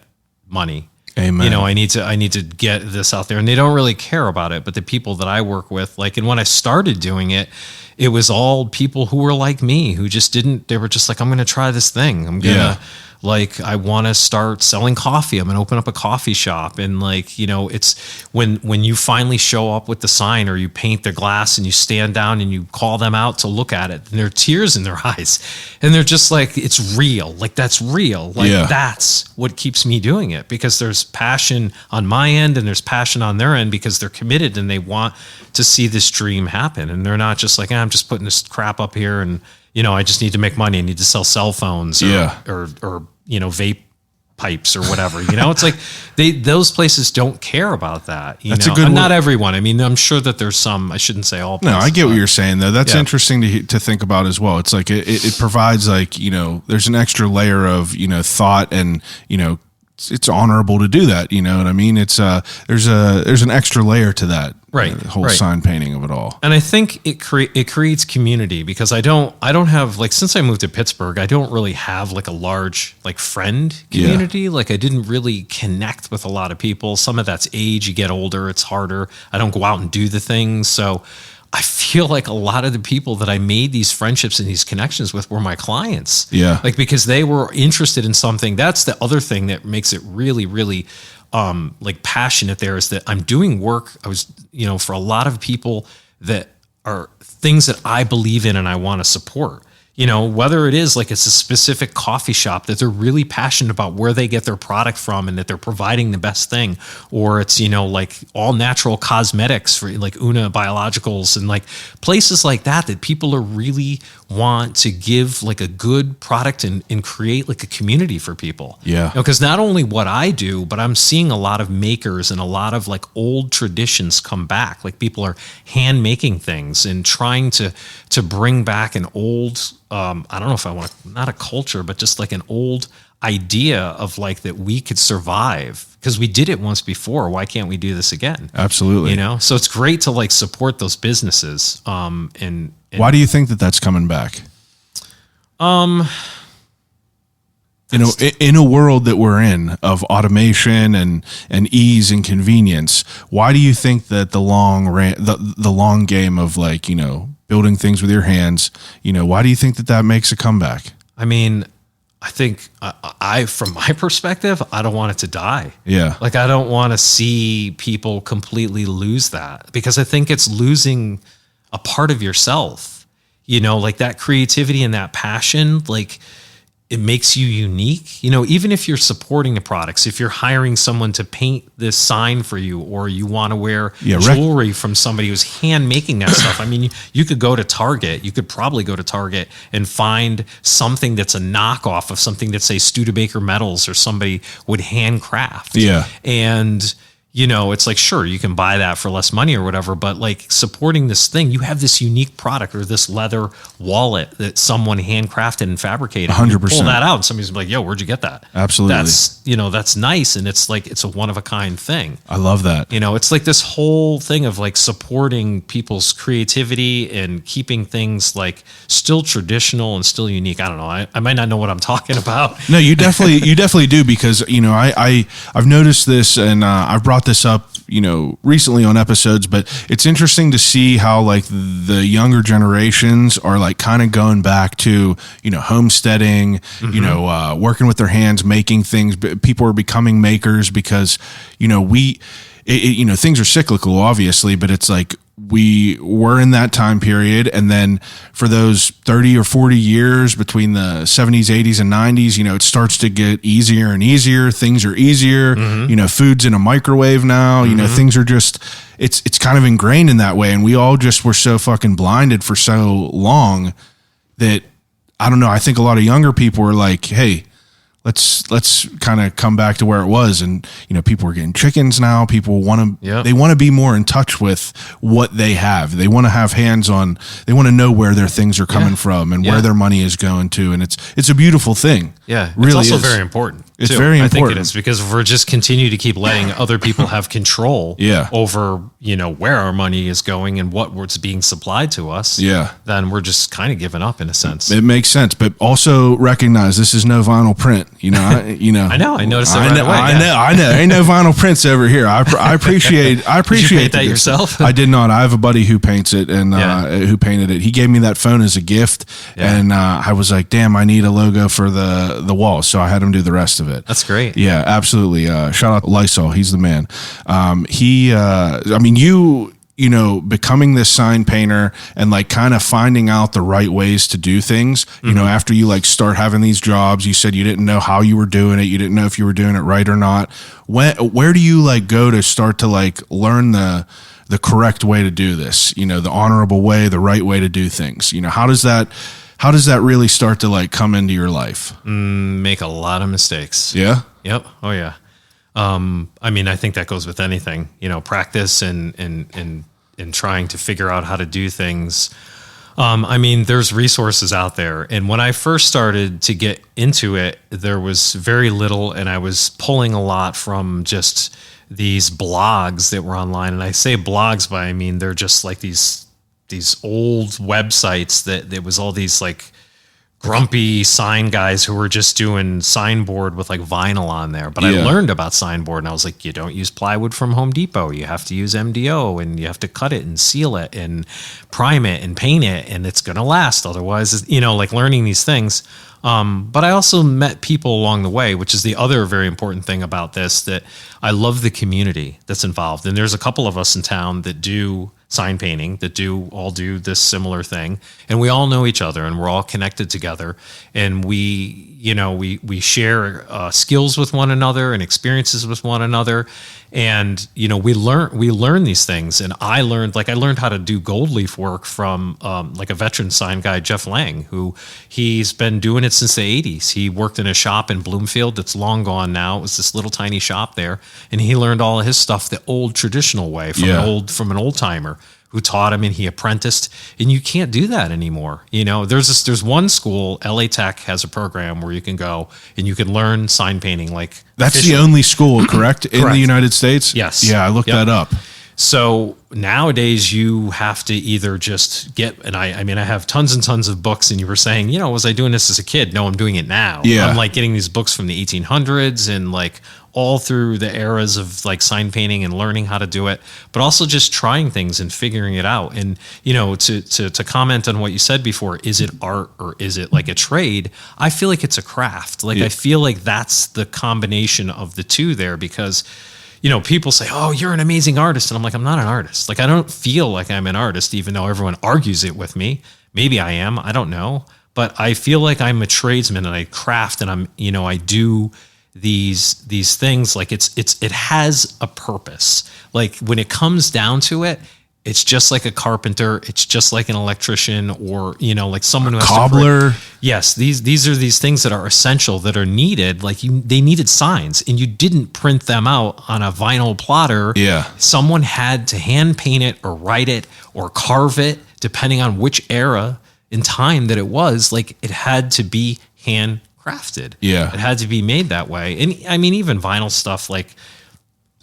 money. Amen. I need to get this out there, and they don't really care about it. But the people that I work with, like, and when I started doing it, it was all people who were like me, who just didn't, they were just like, I'm going to try this thing. I'm going to, like, I want to start selling coffee. I'm going to open up a coffee shop. And like, it's when you finally show up with the sign, or you paint the glass and you stand down and you call them out to look at it, and there are tears in their eyes, and they're just like, it's real. Like, that's real. Like, that's what keeps me doing it, because there's passion on my end and there's passion on their end, because they're committed and they want to see this dream happen. And they're not just like, I'm just putting this crap up here and, I just need to make money. I need to sell cell phones or vape pipes or whatever. It's like those places don't care about that. That's a good not everyone. I mean, I'm sure that there's some. I shouldn't say all places. No, I get what you're saying though. That's interesting to think about as well. It's like it provides, like, there's an extra layer of thought, and it's honorable to do that. You know what I mean? It's there's an extra layer to that. Right. Whole sign painting of it all. And I think it creates community, because I don't have, like, since I moved to Pittsburgh, I don't really have like a large, like, friend community. Yeah. Like, I didn't really connect with a lot of people. Some of that's age. You get older, it's harder. I don't go out and do the things. So I feel like a lot of the people that I made these friendships and these connections with were my clients. Yeah. Like, because they were interested in something. That's the other thing that makes it really, really like passionate there, is that I'm doing work. I was, for a lot of people that are things that I believe in and I want to support. Whether it is like it's a specific coffee shop that they're really passionate about where they get their product from and that they're providing the best thing, or it's, like all natural cosmetics for like Una Biologicals and like places like that people are really want to give like a good product and create like a community for people. Yeah. Because not only what I do, but I'm seeing a lot of makers and a lot of like old traditions come back. Like, people are hand making things and trying to bring back an old, I don't know if I want to, not a culture, but just like an old idea of like that we could survive because we did it once before. Why can't we do this again? Absolutely. So it's great to like support those businesses. And why do you think that that's coming back? In a world that we're in of automation and ease and convenience, why do you think that the long game of like, building things with your hands, why do you think that makes a comeback? I mean, I think from my perspective, I don't want it to die. Yeah. Like, I don't want to see people completely lose that, because I think it's losing a part of yourself, like that creativity and that passion, like, it makes you unique. Even if you're supporting the products, if you're hiring someone to paint this sign for you, or you want to wear jewelry from somebody who's hand making that stuff. I mean, you could go to Target. You could probably go to Target and find something that's a knockoff of something that, say, Studebaker Metals or somebody would handcraft. Yeah. And it's like, sure, you can buy that for less money or whatever, but like supporting this thing, you have this unique product or this leather wallet that someone handcrafted and fabricated. 100%. Pull that out and somebody's like, yo, where'd you get that? Absolutely. That's nice. And it's like, it's a one of a kind thing. I love that. It's like this whole thing of like supporting people's creativity and keeping things like still traditional and still unique. I don't know. I might not know what I'm talking about. No, you definitely do, because, I've noticed this, and I've brought this up, recently on episodes, but it's interesting to see how like the younger generations are like kind of going back to, homesteading, working with their hands, making things. People are becoming makers because, things are cyclical, obviously, but it's like we were in that time period. And then for those 30 or 40 years between the 70s, 80s, and 90s, it starts to get easier and easier. Things are easier. Food's in a microwave now. Things are just, it's kind of ingrained in that way. And we all just were so fucking blinded for so long that, I don't know, I think a lot of younger people are like, hey, let's kind of come back to where it was. And, people are getting chickens now. People they want to be more in touch with what they have. They want to have hands on, they want to know where their things are coming from and where their money is going to. And it's a beautiful thing. Yeah. Really it's also very important. It's very important. I think it is, because if we're just continue to keep letting other people have control over, where our money is going and what's being supplied to us, then we're just kind of giving up in a sense. It makes sense, but also recognize this is no vinyl print. I know. I noticed it right away. I know. Ain't no vinyl prints over here. I appreciate. Did you paint that yourself? I did not. I have a buddy who paints it and who painted it. He gave me that phone as a gift, and I was like, damn, I need a logo for the wall, so I had him do the rest of it. That's great. Yeah, absolutely. Shout out to Lysol. He's the man. Becoming this sign painter and like kind of finding out the right ways to do things, after you like start having these jobs, you said you didn't know how you were doing it. You didn't know if you were doing it right or not. Where do you like go to start to like learn the correct way to do this? The honorable way, the right way to do things. How does that really start to like come into your life? Make a lot of mistakes. Yeah. Yep. Oh yeah. I think that goes with anything, practice and trying to figure out how to do things. There's resources out there. And when I first started to get into it, there was very little, and I was pulling a lot from just these blogs that were online. And I say blogs, but I mean, they're just like these old websites that was all these like grumpy sign guys who were just doing signboard with like vinyl on there. But I learned about signboard and I was like, you don't use plywood from Home Depot. You have to use MDO and you have to cut it and seal it and prime it and paint it and it's going to last. Otherwise, like learning these things. But I also met people along the way, which is the other very important thing about this, that I love the community that's involved. And there's a couple of us in town that do sign painting, that all do this similar thing. And we all know each other and we're all connected together. And we share skills with one another and experiences with one another. And, we learn these things. And I learned how to do gold leaf work from like a veteran sign guy, Jeff Lang, who he's been doing it since the 80s. He worked in a shop in Bloomfield that's long gone now. It was this little tiny shop there. And he learned all of his stuff the old traditional way from an old timer who taught him, and he apprenticed. And you can't do that anymore. There's one school, LA Tech has a program where you can go and you can learn sign painting. Like that's the only school, correct? In the United States? Yes. Yeah, I looked that up. So nowadays you have to either just get, and I have tons and tons of books, and you were saying, was I doing this as a kid? No, I'm doing it now. Yeah. I'm like getting these books from the 1800s and like all through the eras of like sign painting and learning how to do it, but also just trying things and figuring it out. And, to comment on what you said before, is it art or is it like a trade? I feel like it's a craft. Like, I feel like that's the combination of the two there, because people say, oh, you're an amazing artist. And I'm like, I'm not an artist. Like, I don't feel like I'm an artist, even though everyone argues it with me. Maybe I am. I don't know. But I feel like I'm a tradesman and I craft and I do these things. Like it has a purpose. Like when it comes down to it, it's just like a carpenter. It's just like an electrician or, like someone who has cobbler. Yes. These are these things that are essential, that are needed. Like they needed signs and you didn't print them out on a vinyl plotter. Yeah. Someone had to hand paint it or write it or carve it, depending on which era in time that it was. Like it had to be hand crafted. Yeah. It had to be made that way. And even vinyl stuff, like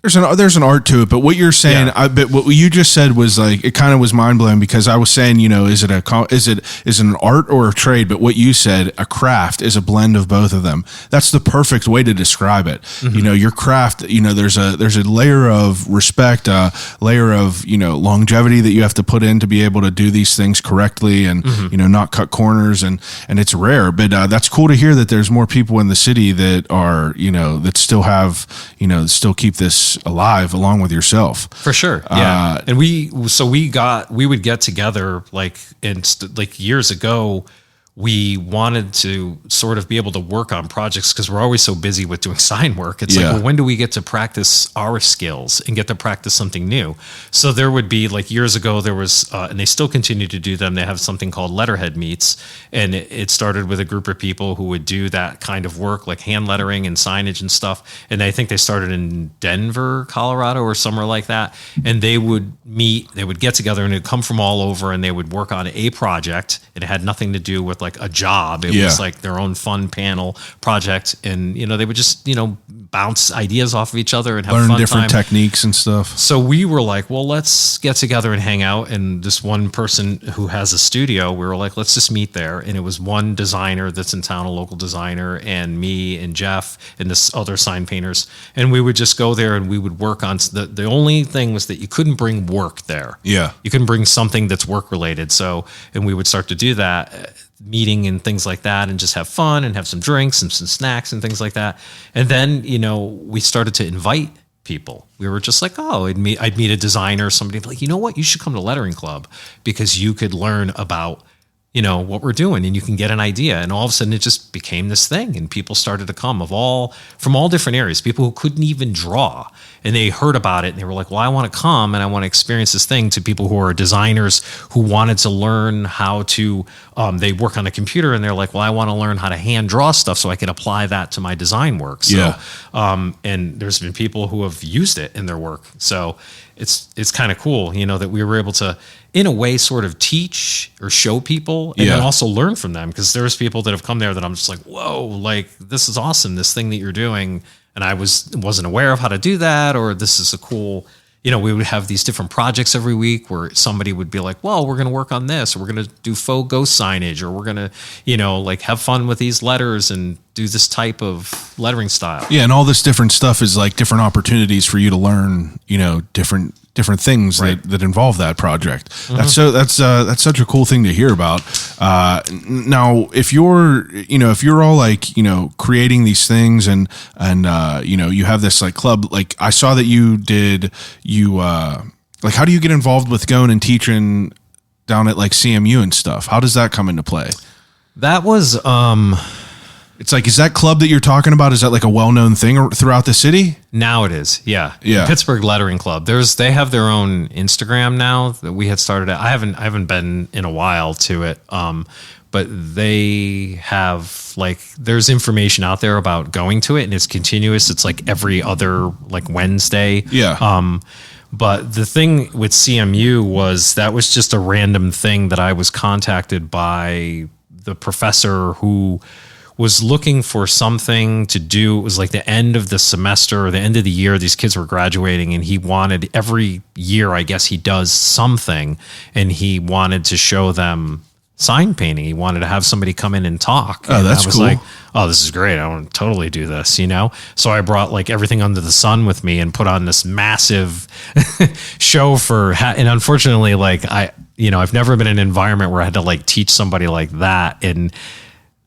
there's an art to it, but what you're saying, but what you just said was like, it kind of was mind blowing, because I was saying, is it an art or a trade? But what you said, a craft, is a blend of both of them. That's the perfect way to describe it. Mm-hmm. Your craft, there's a layer of respect, a layer of, longevity that you have to put in to be able to do these things correctly and, not cut corners, and it's rare, but that's cool to hear that there's more people in the city that are, that still have, still keep this alive along with yourself. For sure. Yeah. And we would get together like years ago. We wanted to sort of be able to work on projects because we're always so busy with doing sign work. It's like, well, when do we get to practice our skills and get to practice something new? So there would be, like, years ago, there was, and they still continue to do them. They have something called letterhead meets. And it started with a group of people who would do that kind of work, like hand lettering and signage and stuff. And I think they started in Denver, Colorado, or somewhere like that. And they would meet, they would get together, and it'd come from all over, and they would work on a project. It had nothing to do with like a job. It was like their own fun panel project, and they would just bounce ideas off of each other and have learn fun different time. Techniques and stuff. So we were like, well, let's get together and hang out. And this one person who has a studio, we were like, let's just meet there. And it was one designer that's in town, a local designer, and me and Jeff and this other sign painters, and we would just go there and we would work on the only thing was that you couldn't bring work there. Yeah, you couldn't bring something that's work related. So, and we would start to do that, meeting and things like that, and just have fun and have some drinks and some snacks and things like that. And then, we started to invite people. We were just like, oh, I'd meet a designer, somebody like, you know what, you should come to Lettering Club because you could learn about, what we're doing, and you can get an idea. And all of a sudden it just became this thing, and people started to come from all different areas, people who couldn't even draw, and they heard about it and they were like, well, I want to come and I want to experience this thing, to people who are designers who wanted to learn how to, they work on a computer and they're like, well, I want to learn how to hand draw stuff so I can apply that to my design work. So, and there's been people who have used it in their work. So it's kind of cool, that we were able to, in a way, sort of teach or show people, and then also learn from them. Because there's people that have come there that I'm just like, whoa, like, this is awesome, this thing that you're doing. And I wasn't aware of how to do that, or this is a cool, we would have these different projects every week where somebody would be like, well, we're going to work on this, or we're going to do faux ghost signage, or we're going to, like, have fun with these letters and do this type of lettering style. Yeah. And all this different stuff is like different opportunities for you to learn, different things that involve that project. Mm-hmm. That's such a cool thing to hear about. Now, if you're all like, creating these things and you have this like club, like I saw that like, how do you get involved with going and teaching down at like CMU and stuff? How does that come into play? That was, it's like, is that club that you're talking about, is that like a well-known thing throughout the city? Now it is. Yeah. Yeah. Pittsburgh Lettering Club. They have their own Instagram now that we had started. I haven't been in a while to it. But they have, like, there's information out there about going to it, and it's continuous. It's like every other, like, Wednesday. Yeah. But the thing with CMU that was just a random thing that I was contacted by the professor who was looking for something to do. It was like the end of the semester or the end of the year. These kids were graduating, and he wanted, every year, I guess, he does something, and he wanted to show them sign painting. He wanted to have somebody come in and talk. Oh, that's cool. I was like, oh, this is great. I want to totally do this, So I brought like everything under the sun with me and put on this massive show and unfortunately, like I've never been in an environment where I had to like teach somebody like that. And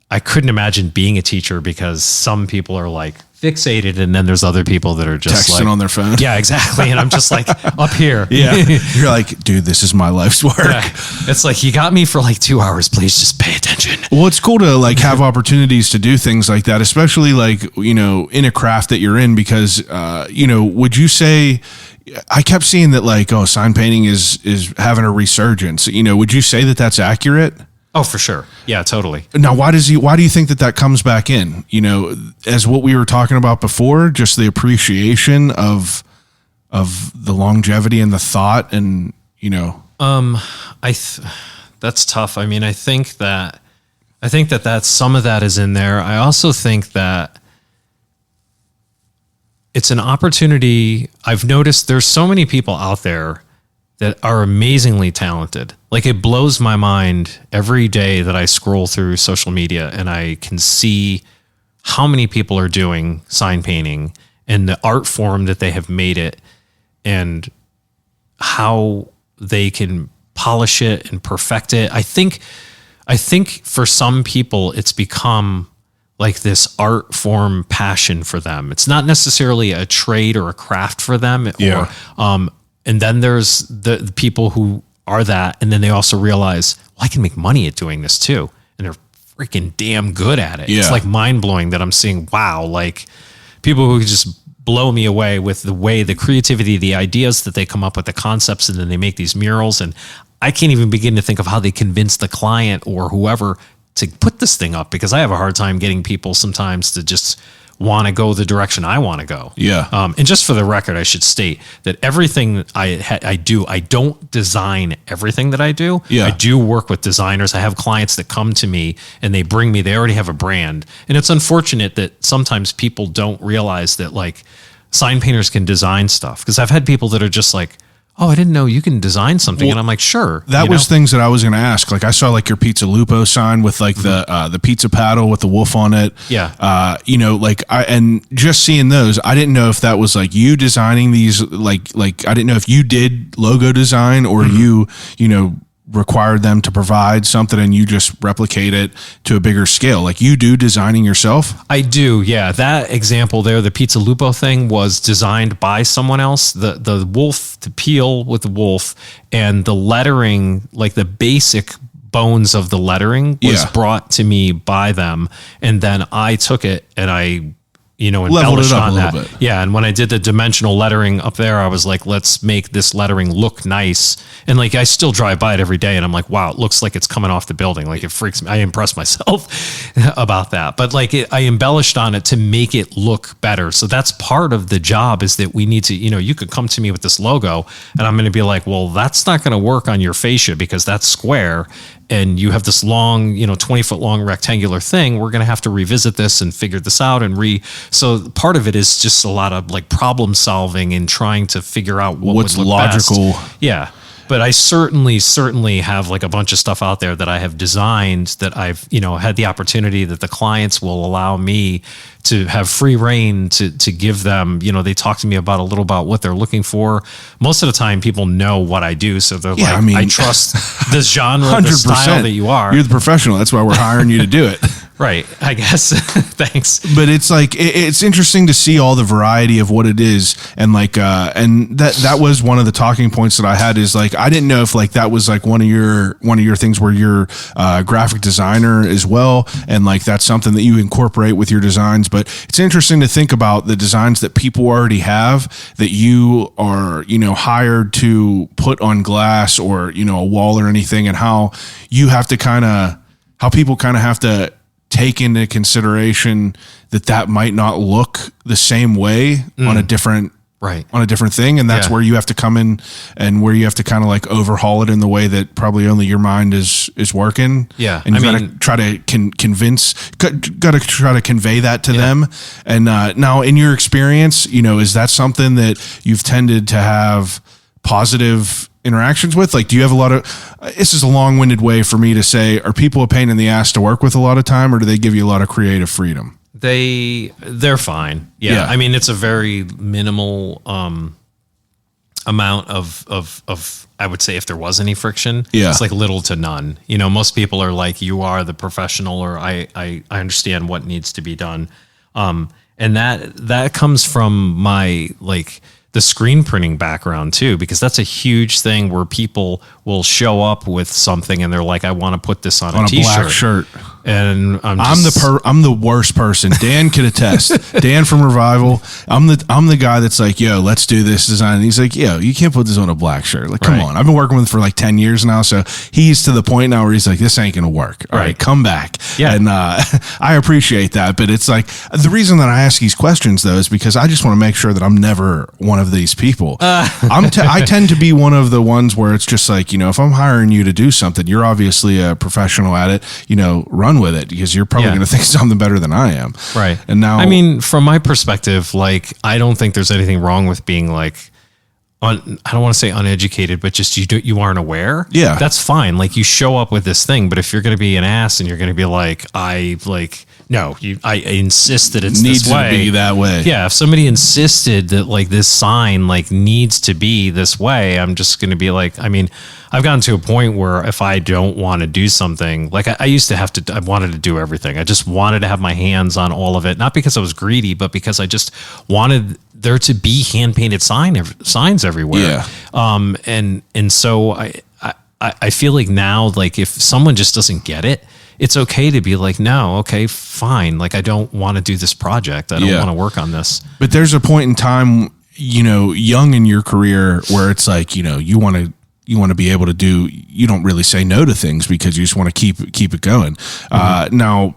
I couldn't imagine being a teacher, because some people are like fixated, and then there's other people that are just texting like on their phone. Yeah, exactly. And I'm just like up here. Yeah. You're like, dude, this is my life's work. Yeah. It's like, you got me for like 2 hours. Please just pay attention. Well, it's cool to like have opportunities to do things like that, especially like, in a craft that you're in, because, would you say, I kept seeing that like, oh, sign painting is having a resurgence. Would you say that that's accurate? Oh, for sure. Yeah, totally. Now, why do you think that comes back in? As what we were talking about before, just the appreciation of the longevity and the thought, and that's tough. I mean, I think that some of that is in there. I also think that it's an opportunity. I've noticed there's so many people out there that are amazingly talented. Like, it blows my mind every day that I scroll through social media and I can see how many people are doing sign painting and the art form that they have made it and how they can polish it and perfect it. I think for some people it's become like this art form passion for them. It's not necessarily a trade or a craft for them. Yeah. And then there's the people who are that, and then they also realize, well, I can make money at doing this too. And they're freaking damn good at it. Yeah. It's like mind blowing that I'm seeing, wow, like people who just blow me away with the creativity, the ideas that they come up with, the concepts, and then they make these murals. And I can't even begin to think of how they convince the client or whoever to put this thing up, because I have a hard time getting people sometimes to just want to go the direction I want to go. Yeah. And just for the record, I should state that everything I do, I don't design everything that I do. Yeah. I do work with designers. I have clients that come to me and they already have a brand. And it's unfortunate that sometimes people don't realize that, like, sign painters can design stuff. Because I've had people that are just like, oh, I didn't know you can design something. And I'm like, sure. That was things that I was going to ask. Like, I saw like your Pizza Lupo sign with like the pizza paddle with the wolf on it. Yeah. And just seeing those, I didn't know if that was like you designing these, like I didn't know if you did logo design or you required them to provide something and you just replicate it to a bigger scale. Like, you do designing yourself? I do, yeah. That example there, the Pizza Lupo thing, was designed by someone else. The wolf, the peel with the wolf, and the lettering, like the basic bones of the lettering, was brought to me by them. And then I took it and I embellished on that. Bit. Yeah. And when I did the dimensional lettering up there, I was like, let's make this lettering look nice. And like, I still drive by it every day and I'm like, wow, it looks like it's coming off the building. Like, it freaks me. I impress myself about that. But like, I embellished on it to make it look better. So that's part of the job, is that we need to, you could come to me with this logo and I'm going to be like, well, that's not going to work on your fascia because that's square. And you have this long, 20-foot long rectangular thing. We're going to have to revisit this and figure this out so part of it is just a lot of like problem solving and trying to figure out what's would look logical. Best. Yeah. But I certainly have like a bunch of stuff out there that I have designed that I've, had the opportunity that the clients will allow me to have free reign to give them, they talk to me about a little about what they're looking for. Most of the time people know what I do. So they're I trust this genre, 100%. The style that you are. You're the professional. That's why we're hiring you to do it. Right. I guess. Thanks. But it's like, it's interesting to see all the variety of what it is. And like, and that was one of the talking points that I had, is like, I didn't know if like that was like one of your things where you're a graphic designer as well. And like, that's something that you incorporate with your designs. But it's interesting to think about the designs that people already have that you are, hired to put on glass or, a wall or anything, and how you have to how people kind of have to take into consideration that might not look the same way on a different thing. And that's where you have to come in and where you have to kind of like overhaul it in the way that probably only your mind is working. Yeah. And you got to try to got to try to convey that to them. And now in your experience, is that something that you've tended to have positive interactions with? Like, do you have a lot of, this is a long-winded way for me to say, are people a pain in the ass to work with a lot of time, or do they give you a lot of creative freedom? They're fine. Yeah. I mean, it's a very minimal amount of I would say, if there was any friction, it's like little to none. Most people are like, you are the professional, or I understand what needs to be done. And that comes from my like the screen printing background too, because that's a huge thing where people will show up with something and they're like, I want to put this on a t-shirt. Black shirt. And I'm the worst person. Dan could attest. Dan from Revival. I'm the guy that's like, yo, let's do this design. And he's like, yo, you can't put this on a black shirt. Like, come on. I've been working with him for like 10 years now. So he's to the point now where he's like, this ain't going to work. All right, come back. Yeah. And I appreciate that. But it's like, the reason that I ask these questions though, is because I just want to make sure that I'm never one of these people. I tend to be one of the ones where it's just like, if I'm hiring you to do something, you're obviously a professional at it, run run with it because you're probably going to think something better than I am. Right. And now, I mean, from my perspective, like, I don't think there's anything wrong with being like, I don't want to say uneducated, but just you aren't aware. Yeah. That's fine. Like, you show up with this thing, but if you're going to be an ass and you're going to be like, no, I insist that it's needs this way. to be that way. Yeah, if somebody insisted that like this sign like needs to be this way, I'm just going to be like, I mean, I've gotten to a point where if I don't want to do something, like I used to I wanted to do everything. I just wanted to have my hands on all of it, not because I was greedy, but because I just wanted there to be hand painted signs everywhere. Yeah. And so I feel like now, like if someone just doesn't get it, it's okay to be like, no, okay, fine. Like, I don't want to do this project. I don't want to work on this. But there's a point in time, young in your career where it's like, you want to be able to do, you don't really say no to things because you just want to keep it going. Now,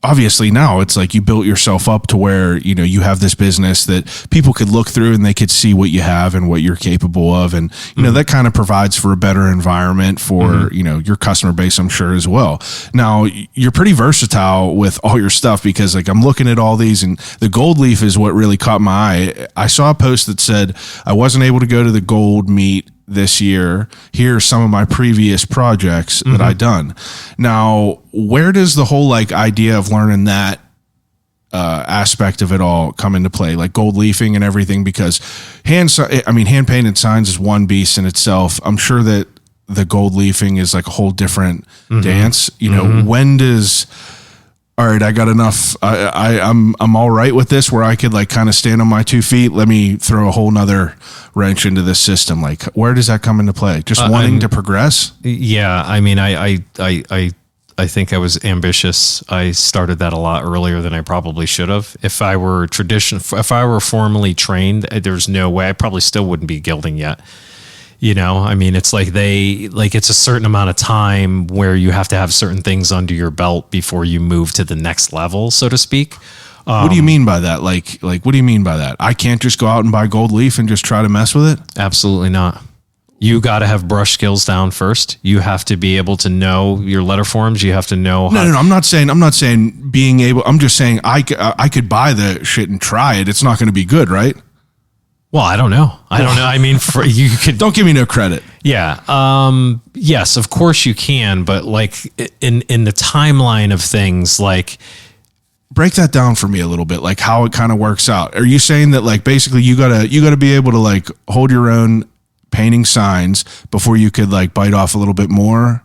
obviously now it's like you built yourself up to where, you have this business that people could look through and they could see what you have and what you're capable of. And, that kind of provides for a better environment for, your customer base, I'm sure as well. Now you're pretty versatile with all your stuff because like I'm looking at all these and the gold leaf is what really caught my eye. I saw a post that said I wasn't able to go to the gold meet this year. Here are some of my previous projects that I done. Now, where does the whole like idea of learning that aspect of it all come into play, like gold leafing and everything? Because hand painted signs is one beast in itself. I'm sure that the gold leafing is like a whole different dance. When does all right, I got enough. I'm all right with this where I could like kind of stand on my 2 feet. Let me throw a whole nother wrench into this system. Like, where does that come into play? Just wanting to progress? Yeah. I mean, I think I was ambitious. I started that a lot earlier than I probably should have. If I were formally trained, there's no way I probably still wouldn't be gilding yet. I mean, it's like it's a certain amount of time where you have to have certain things under your belt before you move to the next level, so to speak. What do you mean by that? Like, what do you mean by that? I can't just go out and buy gold leaf and just try to mess with it? Absolutely not. You got to have brush skills down first. You have to be able to know your letter forms. You have to know. No. I'm not saying being able, I'm just saying I could buy the shit and try it. It's not going to be good, right? Well, I don't know. I mean, you could. Don't give me no credit. Yeah. Yes, of course you can. But like in the timeline of things, like, break that down for me a little bit, like how it kind of works out. Are you saying that like basically you gotta be able to like hold your own painting signs before you could like bite off a little bit more?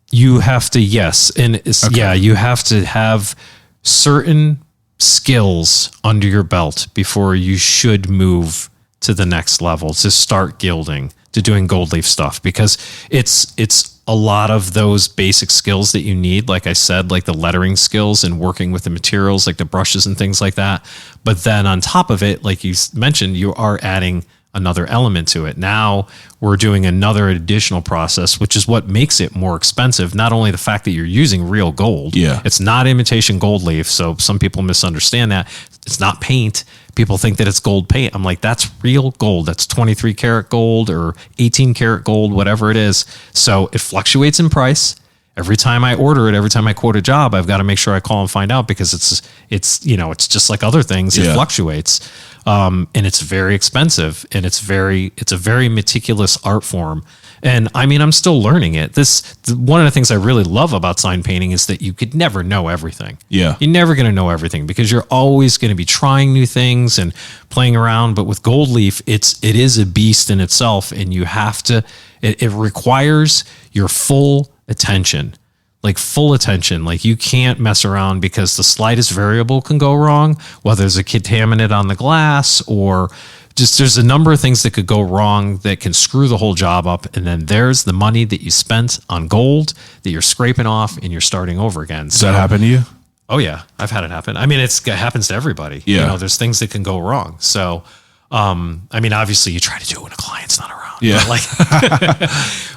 You have to, yes. And yeah, you have to have certain skills under your belt before you should move to the next level, to start gilding, to doing gold leaf stuff, because it's a lot of those basic skills that you need. Like I said, like the lettering skills and working with the materials, like the brushes and things like that. But then on top of it, like you mentioned, you are adding another element to it. Now we're doing another additional process, which is what makes it more expensive. Not only the fact that you're using real gold, it's not imitation gold leaf. So some people misunderstand that. It's not paint. People think that it's gold paint. I'm like, that's real gold. That's 23 karat gold or 18 karat gold, whatever it is. So it fluctuates in price. Every time I order it, every time I quote a job, I've got to make sure I call and find out, because it's just like other things. It fluctuates. And it's very expensive, and it's a very meticulous art form. And I mean, I'm still learning it. One of the things I really love about sign painting is that you could never know everything. Yeah. You're never going to know everything because you're always going to be trying new things and playing around. But with gold leaf, it is a beast in itself, and you have to, it requires your full attention. Like full attention. Like you can't mess around, because the slightest variable can go wrong, whether there's a contaminant on the glass or just there's a number of things that could go wrong that can screw the whole job up. And then there's the money that you spent on gold that you're scraping off, and you're starting over again. Does that happen to you? Oh yeah, I've had it happen. I mean, it happens to everybody. Yeah. There's things that can go wrong. So, I mean, obviously you try to do it when a client's not around. Yeah.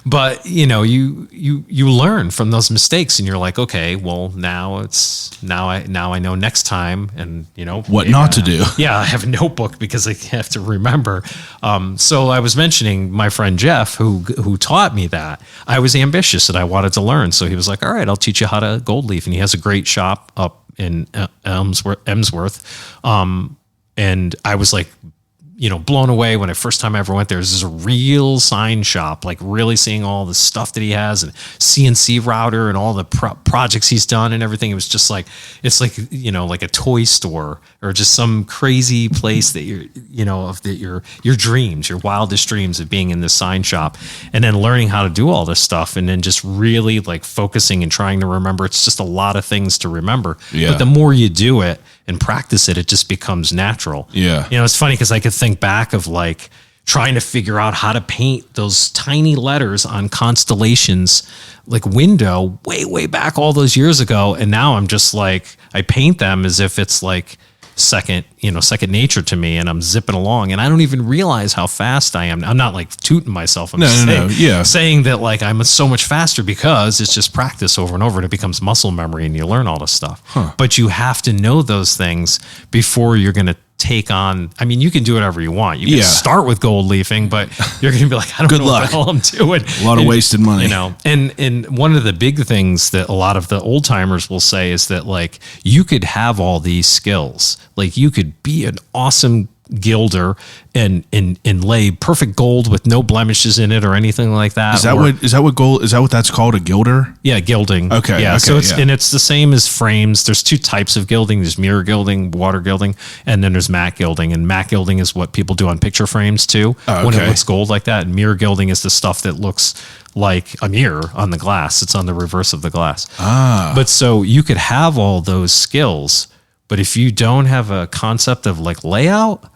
But you learn from those mistakes, and you're like, okay, well now I know next time, and what not to do. Yeah, I have a notebook because I have to remember. So I was mentioning my friend Jeff, who taught me that. I was ambitious and I wanted to learn, so he was like, all right, I'll teach you how to gold leaf, and he has a great shop up in Emsworth. And I was like, blown away when first time I ever went there. This is a real sign shop, like really seeing all the stuff that he has, and CNC router and all the projects he's done and everything. It was just like, it's like, like a toy store or just some crazy place that your dreams, your wildest dreams of being in this sign shop, and then learning how to do all this stuff, and then just really like focusing and trying to remember. It's just a lot of things to remember. Yeah. But the more you do it and practice it, it just becomes natural. Yeah. It's funny because I could think back of like trying to figure out how to paint those tiny letters on Constellation's like window way back all those years ago. And now I'm just like, I paint them as if it's like second nature to me, and I'm zipping along and I don't even realize how fast I am. I'm not like tooting myself. I'm saying that like I'm so much faster because it's just practice over and over, and it becomes muscle memory and you learn all this stuff. But you have to know those things before you're going to take on. I mean, you can do whatever you want. You can start with gold leafing, but you're going to be like, I don't know what the hell I'm doing. A lot of wasted money. And one of the big things that a lot of the old timers will say is that like you could have all these skills. Like you could be an awesome gilder and lay perfect gold with no blemishes in it or anything like that. Is that what that's called, a gilder? Yeah, gilding. Okay. Yeah. Okay, So it's the same as frames. There's two types of gilding. There's mirror gilding, water gilding, and then there's matte gilding. And matte gilding is what people do on picture frames too, when it looks gold like that. And mirror gilding is the stuff that looks like a mirror on the glass. It's on the reverse of the glass. But so you could have all those skills, but if you don't have a concept of like layout,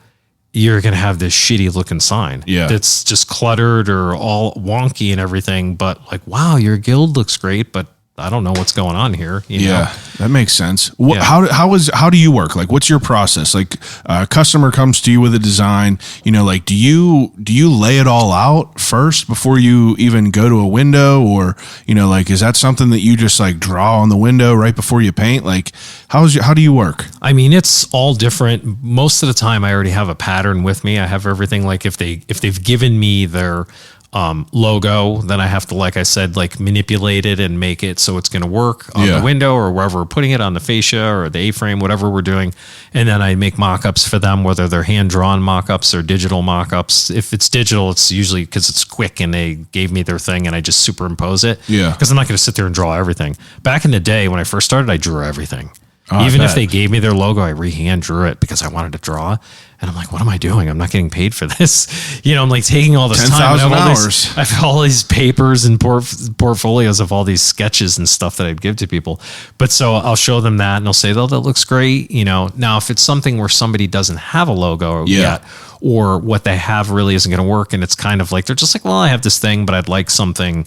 you're going to have this shitty looking sign that's just cluttered or all wonky and everything. But like, wow, your guild looks great, but I don't know what's going on here. You know? That makes sense. How do you work? Like, what's your process? Like, a customer comes to you with a design, like, do you lay it all out first before you even go to a window, or, like, is that something that you just like draw on the window right before you paint? Like, how do you work? I mean, it's all different. Most of the time I already have a pattern with me. I have everything. Like if they've given me their logo, then I have to, like I said, like manipulate it and make it so it's going to work on the window or wherever we're putting it, on the fascia or the A-frame, whatever we're doing. And then I make mock-ups for them, whether they're hand-drawn mock-ups or digital mock-ups. If it's digital, it's usually because it's quick and they gave me their thing and I just superimpose it. Yeah. Because I'm not going to sit there and draw everything. Back in the day when I first started, I drew everything. Even if they gave me their logo, I re-hand drew it because I wanted to draw. And I'm like, what am I doing? I'm not getting paid for this. I'm like taking all this 10,000 hours. I have all these papers and portfolios of all these sketches and stuff that I'd give to people. But so I'll show them that and they'll say, oh, that looks great. Now if it's something where somebody doesn't have a logo yet, or what they have really isn't going to work, and it's kind of like, they're just like, well, I have this thing, but I'd like something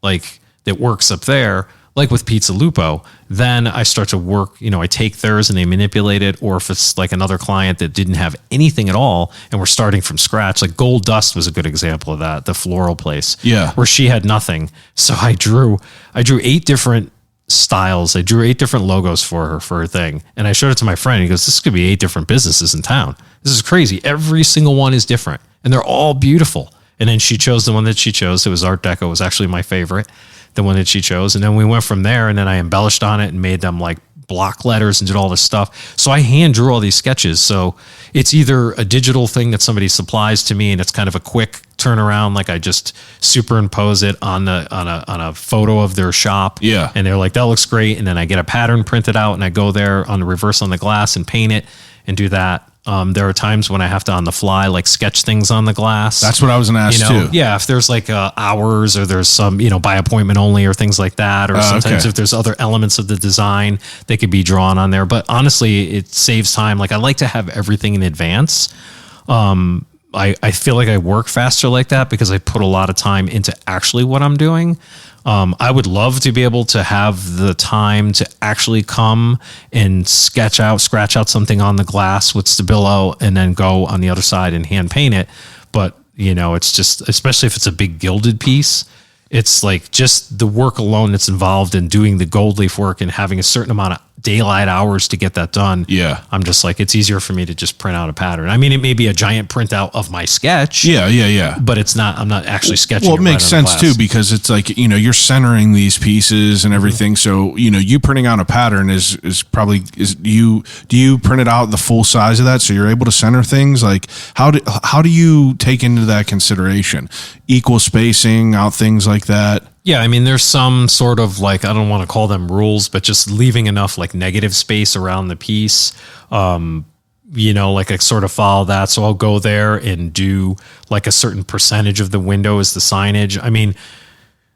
like that works up there. Like with Pizza Lupo, then I start to work, I take theirs and they manipulate it. Or if it's like another client that didn't have anything at all and we're starting from scratch, like Gold Dust was a good example of that, the floral place, where she had nothing. So I drew 8 different styles. I drew 8 different logos for her thing. And I showed it to my friend. He goes, this could be 8 different businesses in town. This is crazy. Every single one is different and they're all beautiful. And then she chose the one that she chose. It was Art Deco. It was actually my favorite, the one that she chose. And then we went from there, and then I embellished on it and made them like block letters and did all this stuff. So I hand drew all these sketches. So it's either a digital thing that somebody supplies to me and it's kind of a quick turnaround. Like I just superimpose it on a photo of their shop. Yeah. And they're like, that looks great. And then I get a pattern printed out and I go there on the reverse on the glass and paint it and do that. There are times when I have to on the fly, like sketch things on the glass. That's what I was going to ask too. Yeah. If there's like hours or there's some, by appointment only or things like that. Or sometimes if there's other elements of the design, they could be drawn on there. But honestly, it saves time. Like I like to have everything in advance. I feel like I work faster like that because I put a lot of time into actually what I'm doing. I would love to be able to have the time to actually come and scratch out something on the glass with Stabilo and then go on the other side and hand paint it. But It's just, especially if it's a big gilded piece, it's like just the work alone that's involved in doing the gold leaf work and having a certain amount of daylight hours to get that done. Yeah. I'm just like, it's easier for me to just print out a pattern. I mean, it may be a giant printout of my sketch. Yeah. But I'm not actually sketching. Well, it makes sense too, because it's like, you're centering these pieces and everything. So, you printing out a pattern is probably, do you print it out the full size of that? So you're able to center things? Like how do you take into that consideration? Equal spacing out things like that? Yeah, I mean, there's some sort of like, I don't want to call them rules, but just leaving enough like negative space around the piece. Like I sort of follow that. So I'll go there and do like a certain percentage of the window as the signage. I mean,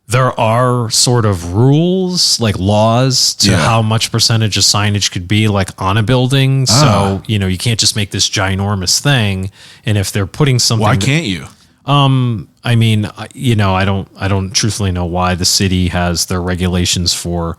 there are sort of rules, like laws to how much percentage of signage could be like on a building. So, you can't just make this ginormous thing. And if they're putting something... Why can't you? I mean, I don't truthfully know why the city has their regulations for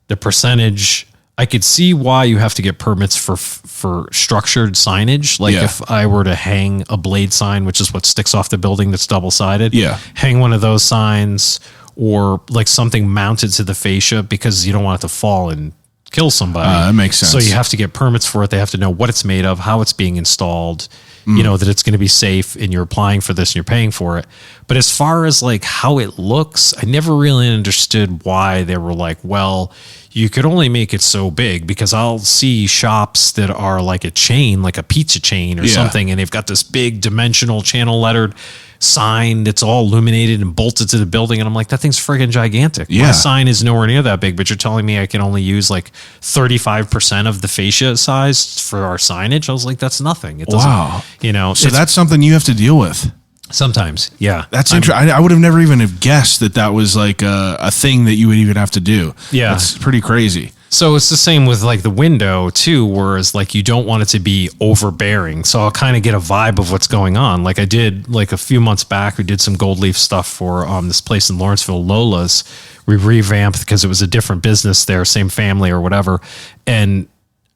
the percentage. I could see why you have to get permits for structured signage. Like if I were to hang a blade sign, which is what sticks off the building that's double-sided, hang one of those signs, or like something mounted to the fascia because you don't want it to fall and kill somebody. That makes sense. So you have to get permits for it. They have to know what it's made of, how it's being installed, that it's going to be safe, and you're applying for this and you're paying for it. But as far as like how it looks, I never really understood why they were like, well, you could only make it so big, because I'll see shops that are like a chain, like a pizza chain or something, and they've got this big dimensional channel lettered sign that's all illuminated and bolted to the building, and I'm like, that thing's friggin' gigantic. My sign is nowhere near that big, but you're telling me I can only use like 35% of the fascia size for our signage? I was like, that's nothing. It doesn't, so that's something you have to deal with. Sometimes, yeah. That's interesting. I would have never even have guessed that was like a thing that you would even have to do. Yeah. That's pretty crazy. So it's the same with like the window too, whereas like you don't want it to be overbearing. So I'll kind of get a vibe of what's going on. Like I did like a few months back, we did some gold leaf stuff for this place in Lawrenceville, Lola's. We revamped because it was a different business there, same family or whatever. And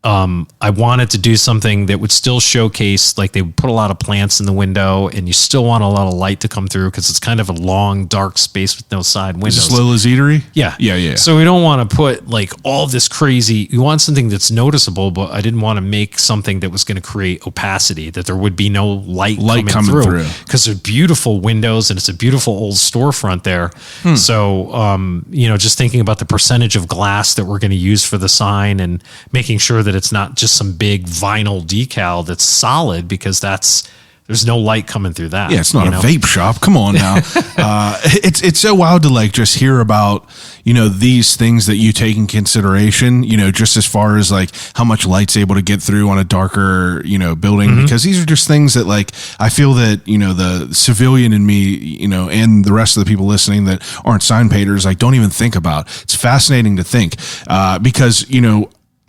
I wanted to do something that would still showcase, like they would put a lot of plants in the window, and you still want a lot of light to come through because it's kind of a long, dark space with no side windows. Is this Lola's Eatery? Yeah. So we don't want to put like all this crazy, you want something that's noticeable, but I didn't want to make something that was going to create opacity, that there would be no light coming through. Because they're beautiful windows and it's a beautiful old storefront there. So, just thinking about the percentage of glass that we're going to use for the sign and making sure that it's not just some big vinyl decal that's solid, because there's no light coming through that. Yeah, it's not a vape shop. Come on now. It's so wild to like just hear about, these things that you take in consideration, just as far as like how much light's able to get through on a darker, building, because these are just things that like, I feel that, the civilian in me, and the rest of the people listening that aren't sign painters, like don't even think about. It's fascinating to think, because,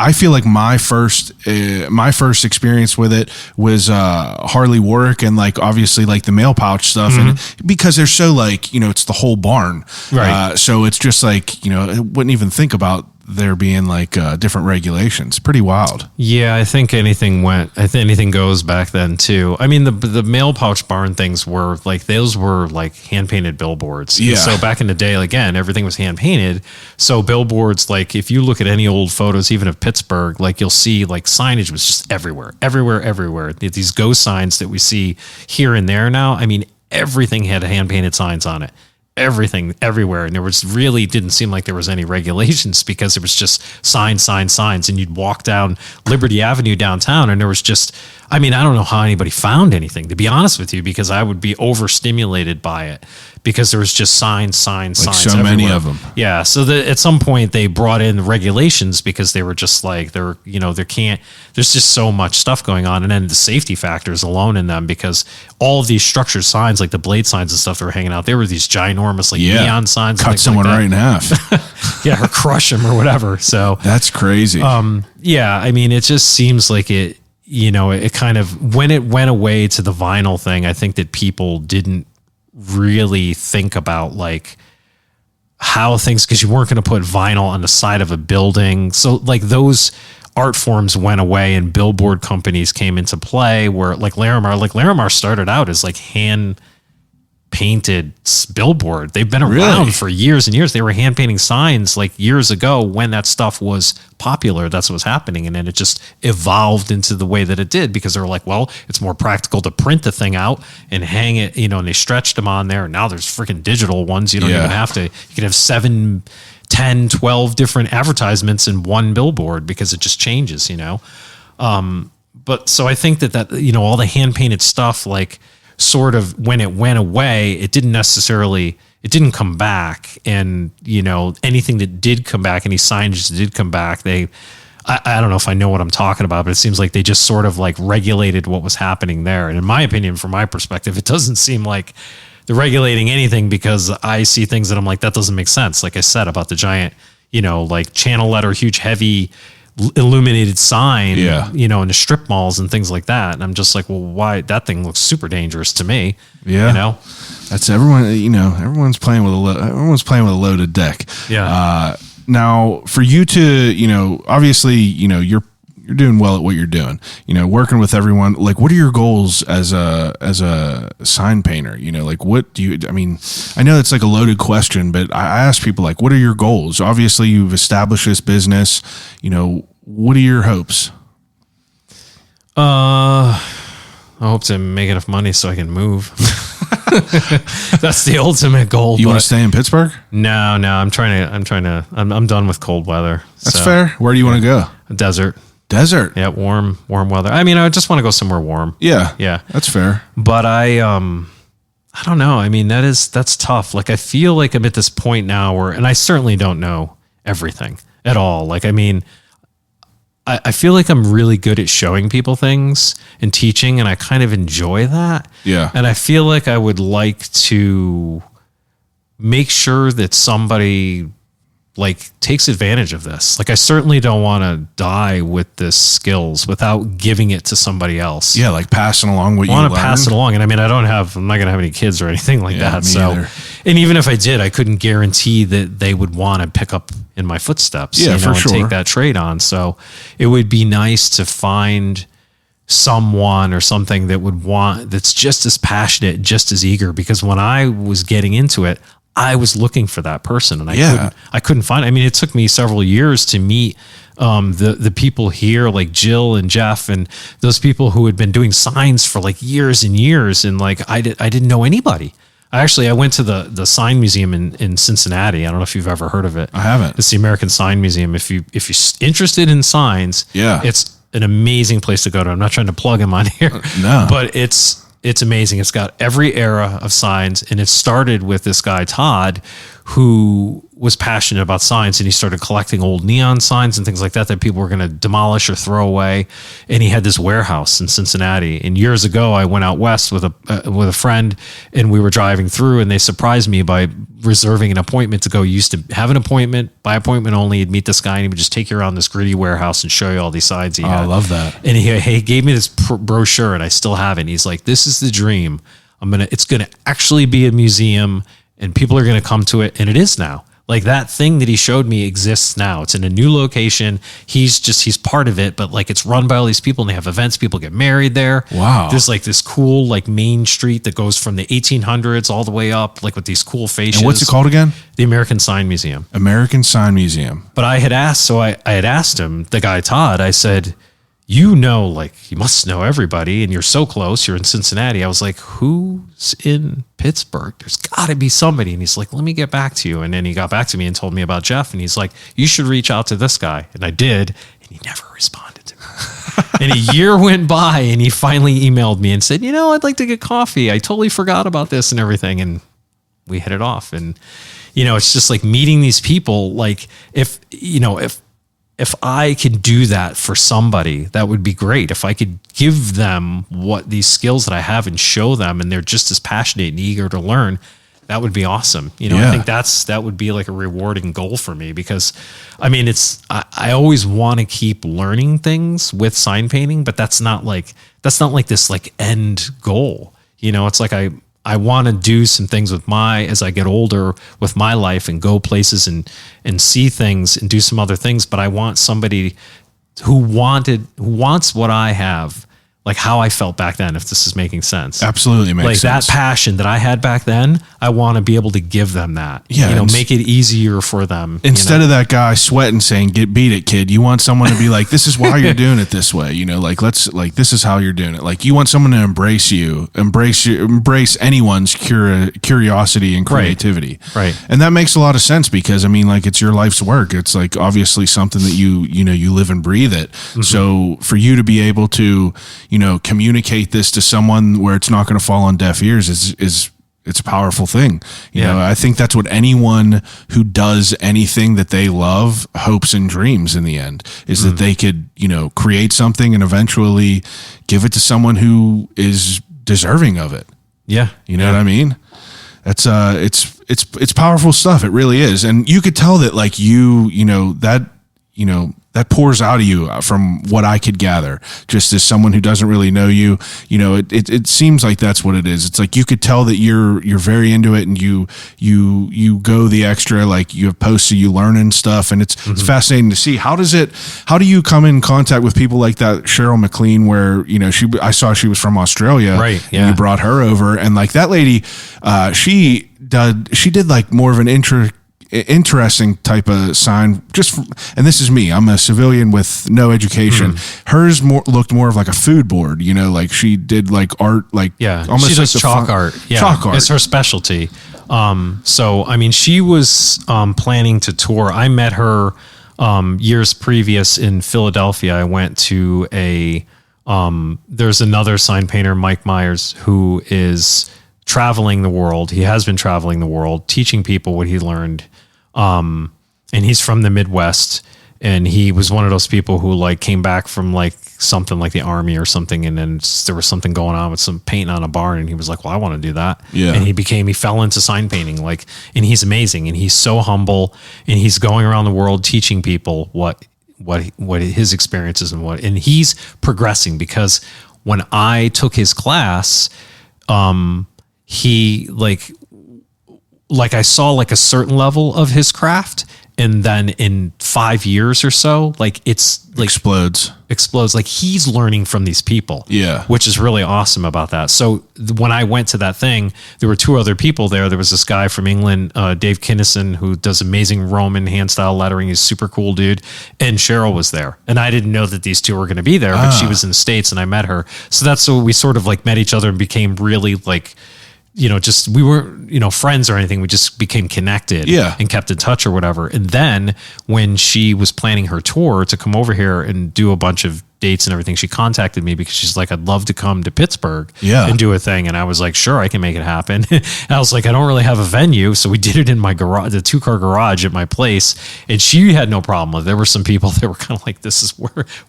I feel like my first experience with it was Harley work, and like obviously like the mail pouch stuff, and because they're so like it's the whole barn, right? So it's just like I wouldn't even think about there being like different regulations. Pretty wild. Yeah, I think anything goes back then too. I mean, the mail pouch barn things were like, those were like hand painted billboards. Yeah. So back in the day, again, everything was hand painted. So billboards, like if you look at any old photos, even of Pittsburgh, like you'll see like signage was just everywhere. These ghost signs that we see here and there now. I mean, everything had hand painted signs on it. Everything everywhere, and there was really didn't seem like there was any regulations, because it was just signs, and you'd walk down Liberty Avenue downtown, and there was just, I mean, I don't know how anybody found anything, to be honest with you, because I would be overstimulated by it, because there was just signs like signs so everywhere. many of them. Yeah, so at some point they brought in regulations, because they were just like, there's just so much stuff going on, and then the safety factors alone in them, because all of these structured signs, like the blade signs and stuff that were hanging out, they were these ginormous like neon signs, cut someone right in half. Yeah, or crush them or whatever. So that's crazy. Yeah, I mean, it just seems like it. It kind of, when it went away to the vinyl thing, I think that people didn't really think about like how things, because you weren't going to put vinyl on the side of a building. So like those art forms went away, and billboard companies came into play, where like Larimar started out as like hand painted billboard. They've been Really? around for years and years. They were hand painting signs like years ago when that stuff was popular. That's what was happening. And then it just evolved into the way that it did because they were like, well, it's more practical to print the thing out and hang it, you know, and they stretched them on there. And now there's freaking digital ones. You don't even have to, you can have 7, 10, 12 different advertisements in one billboard because it just changes, you know? But so I think that, you know, all the hand painted stuff, like, sort of when it went away, it didn't come back. And, you know, anything that did come back, any signage that did come back, I don't know if I know what I'm talking about, but it seems like they just sort of like regulated what was happening there. And in my opinion, from my perspective, it doesn't seem like they're regulating anything because I see things that I'm like, that doesn't make sense. Like I said about the giant, you know, like channel letter, huge, heavy illuminated sign, you know, in the strip malls and things like that. And I'm just like, well, why? That thing looks super dangerous to me. Yeah. You know, that's everyone, you know, everyone's playing with a loaded deck. Yeah. Now for you to, you know, obviously, you know, you're doing well at what you're doing, you know, working with everyone. Like, what are your goals as a sign painter? You know, like what do you, I mean, I know it's like a loaded question, but I ask people like, what are your goals? Obviously you've established this business, you know, what are your hopes? I hope to make enough money so I can move. That's the ultimate goal. You want to stay in Pittsburgh? No, I'm done with cold weather. That's fair. Where do you want to go? Desert. Yeah. Warm weather. I mean, I just want to go somewhere warm. Yeah. That's fair. But I don't know. I mean, that's tough. Like, I feel like I'm at this point now where, and I certainly don't know everything at all. Like, I mean, I feel like I'm really good at showing people things and teaching, and I kind of enjoy that. Yeah. And I feel like I would like to make sure that somebody like takes advantage of this. Like, I certainly don't want to die with this skills without giving it to somebody else. Yeah. Like passing along what you want learned. to pass it along. And I mean, I'm not going to have any kids or anything like that. So, either. And even if I did, I couldn't guarantee that they would want to pick up in my footsteps, Yeah, for sure. and take that trade on. So it would be nice to find someone or something that would want, that's just as passionate, just as eager, because when I was getting into it, I was looking for that person, and I couldn't find it. I mean, it took me several years to meet the people here, like Jill and Jeff, and those people who had been doing signs for like years and years. And like, I didn't know anybody. I went to the sign museum in Cincinnati. I don't know if you've ever heard of it. I haven't. It's the American Sign Museum. If you're interested in signs, it's an amazing place to go to. I'm not trying to plug them on here, no, but it's amazing. It's got every era of signs, and it started with this guy, Todd, who was passionate about signs, and he started collecting old neon signs and things like that people were going to demolish or throw away. And he had this warehouse in Cincinnati. And years ago, I went out west with a friend, and we were driving through, and they surprised me by reserving an appointment to go. You used to have an appointment, by appointment only. You'd meet this guy, and he would just take you around this gritty warehouse and show you all these signs he had. I love that. And he gave me this brochure, and I still have it. And he's like, "This is the dream. It's gonna actually be a museum, and people are gonna come to it." And it is now. Like, that thing that he showed me exists now. It's in a new location. He's part of it, but like, it's run by all these people, and they have events. People get married there. Wow. There's like this cool like main street that goes from the 1800s all the way up, like with these cool fascias. And what's it called again? The American Sign Museum. American Sign Museum. But I had asked him, the guy Todd, I said, you must know everybody, and you're so close. You're in Cincinnati. I was like, who's in Pittsburgh? There's got to be somebody. And he's like, let me get back to you. And then he got back to me and told me about Jeff. And he's like, you should reach out to this guy. And I did. And he never responded to me. And a year went by, and he finally emailed me and said, I'd like to get coffee. I totally forgot about this and everything. And we hit it off. And, it's just like meeting these people. Like, if I could do that for somebody, that would be great. If I could give them these skills that I have and show them, and they're just as passionate and eager to learn, that would be awesome. I think that would be like a rewarding goal for me, because I always want to keep learning things with sign painting, but that's not like this like end goal. It's like I want to do some things as I get older with my life, and go places and see things and do some other things. But I want somebody who wants what I have, like how I felt back then, if this is making sense. Absolutely makes like sense. That passion that I had back then, I want to be able to give them that. Yeah, make it easier for them. Instead of that guy sweating saying, "Get beat it, kid," you want someone to be like, "This is why you're doing it this way." This is how you're doing it. Like, you want someone to embrace anyone's curiosity and creativity. Right. And that makes a lot of sense because, I mean, like, it's your life's work. It's like obviously something that you live and breathe it. Mm-hmm. So for you to be able to, communicate this to someone where it's not going to fall on deaf ears is it's a powerful thing. You know, I think that's what anyone who does anything that they love hopes and dreams in the end is that they could, create something and eventually give it to someone who is deserving of it. Yeah. You know what I mean? That's it's powerful stuff. It really is. And you could tell that like that pours out of you from what I could gather, just as someone who doesn't really know you. It seems like that's what it is. It's like you could tell that you're very into it, and you go the extra. Like, you have posts, so you learning stuff, and it's fascinating to see. How do you come in contact with people like that, Cheryl McLean? Where I saw she was from Australia, right? Yeah, and you brought her over, and like that lady, she did like more of an interesting type of sign, and this is me, I'm a civilian with no education. Hers looked more of like a food board, like she did like art, like almost she does like chalk art. Chalk art, it's her specialty. So I mean, she was planning to tour. I met her years previous in Philadelphia. I went to there's another sign painter, Mike Myers, who is traveling the world. He has been traveling the world, teaching people what he learned. And he's from the Midwest, and he was one of those people who like came back from like something like the army or something. And then there was something going on with some painting on a barn. And he was like, well, I want to do that. Yeah. And he fell into sign painting, and he's amazing. And he's so humble, and he's going around the world teaching people what his experiences and he's progressing, because when I took his class, he I saw like a certain level of his craft, and then in 5 years or so, like it's like explodes. Like he's learning from these people. Yeah. Which is really awesome about that. So when I went to that thing, there were 2 other people there. There was this guy from England, Dave Kinnison, who does amazing Roman hand style lettering. He's a super cool dude. And Cheryl was there. And I didn't know that these 2 were going to be there, but she was in the States and I met her. So that's so we sort of like met each other and became really like, just we weren't, friends or anything. We just became connected and kept in touch or whatever. And then when she was planning her tour to come over here and do a bunch of dates and everything, she contacted me because she's like, I'd love to come to Pittsburgh and do a thing. And I was like, sure, I can make it happen. And I was like, I don't really have a venue. So we did it in my garage, the 2-car garage at my place. And she had no problem with it. There were some people that were kind of like, this is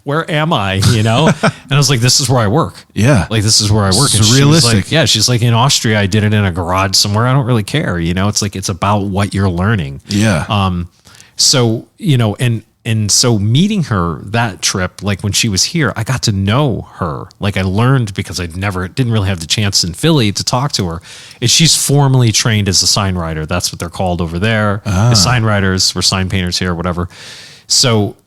where am I? And I was like, this is where I work. Yeah. Like, this is where I work. It's realistic. She's like, in Austria, I did it in a garage somewhere. I don't really care. It's like, it's about what you're learning. Yeah. So, and so meeting her that trip, like when she was here, I got to know her. Like I learned, because I didn't really have the chance in Philly to talk to her. And she's formally trained as a sign writer. That's what they're called over there. The sign writers, we're sign painters here, whatever. So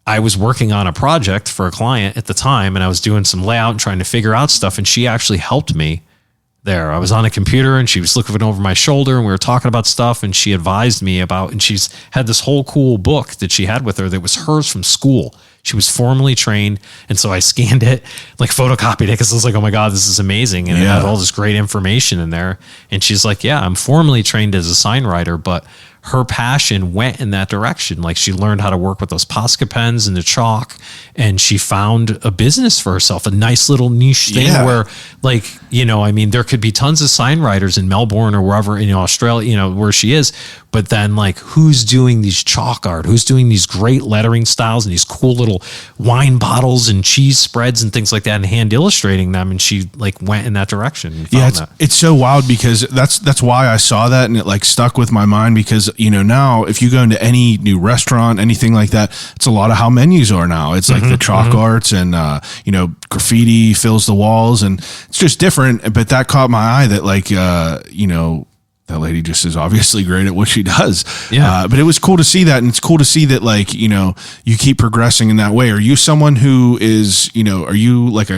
I was working on a project for a client at the time, and I was doing some layout and trying to figure out stuff. And she actually helped me there. I was on a computer and she was looking over my shoulder, and we were talking about stuff, and she advised me about, and she's had this whole cool book that she had with her that was hers from school. She was formally trained. And so I scanned it, like photocopied it, because I was like, oh my God, this is amazing. And it had all this great information in there. And she's like, yeah, I'm formally trained as a sign writer, but her passion went in that direction. Like she learned how to work with those Posca pens and the chalk, and she found a business for herself, a nice little niche thing where like, there could be tons of sign writers in Melbourne or wherever in Australia, where she is, but then like who's doing these chalk art, who's doing these great lettering styles and these cool little wine bottles and cheese spreads and things like that, and hand illustrating them. And she like went in that direction. And found it's so wild, because that's why I saw that, and it like stuck with my mind, because now if you go into any new restaurant, anything like that, it's a lot of how menus are now. It's like the chalk arts, and graffiti fills the walls, and it's just different. But that caught my eye, that like that lady just is obviously great at what she does. Yeah. But it was cool to see that. And it's cool to see that, like, you know, you keep progressing in that way. Are you someone who is, you know, are you like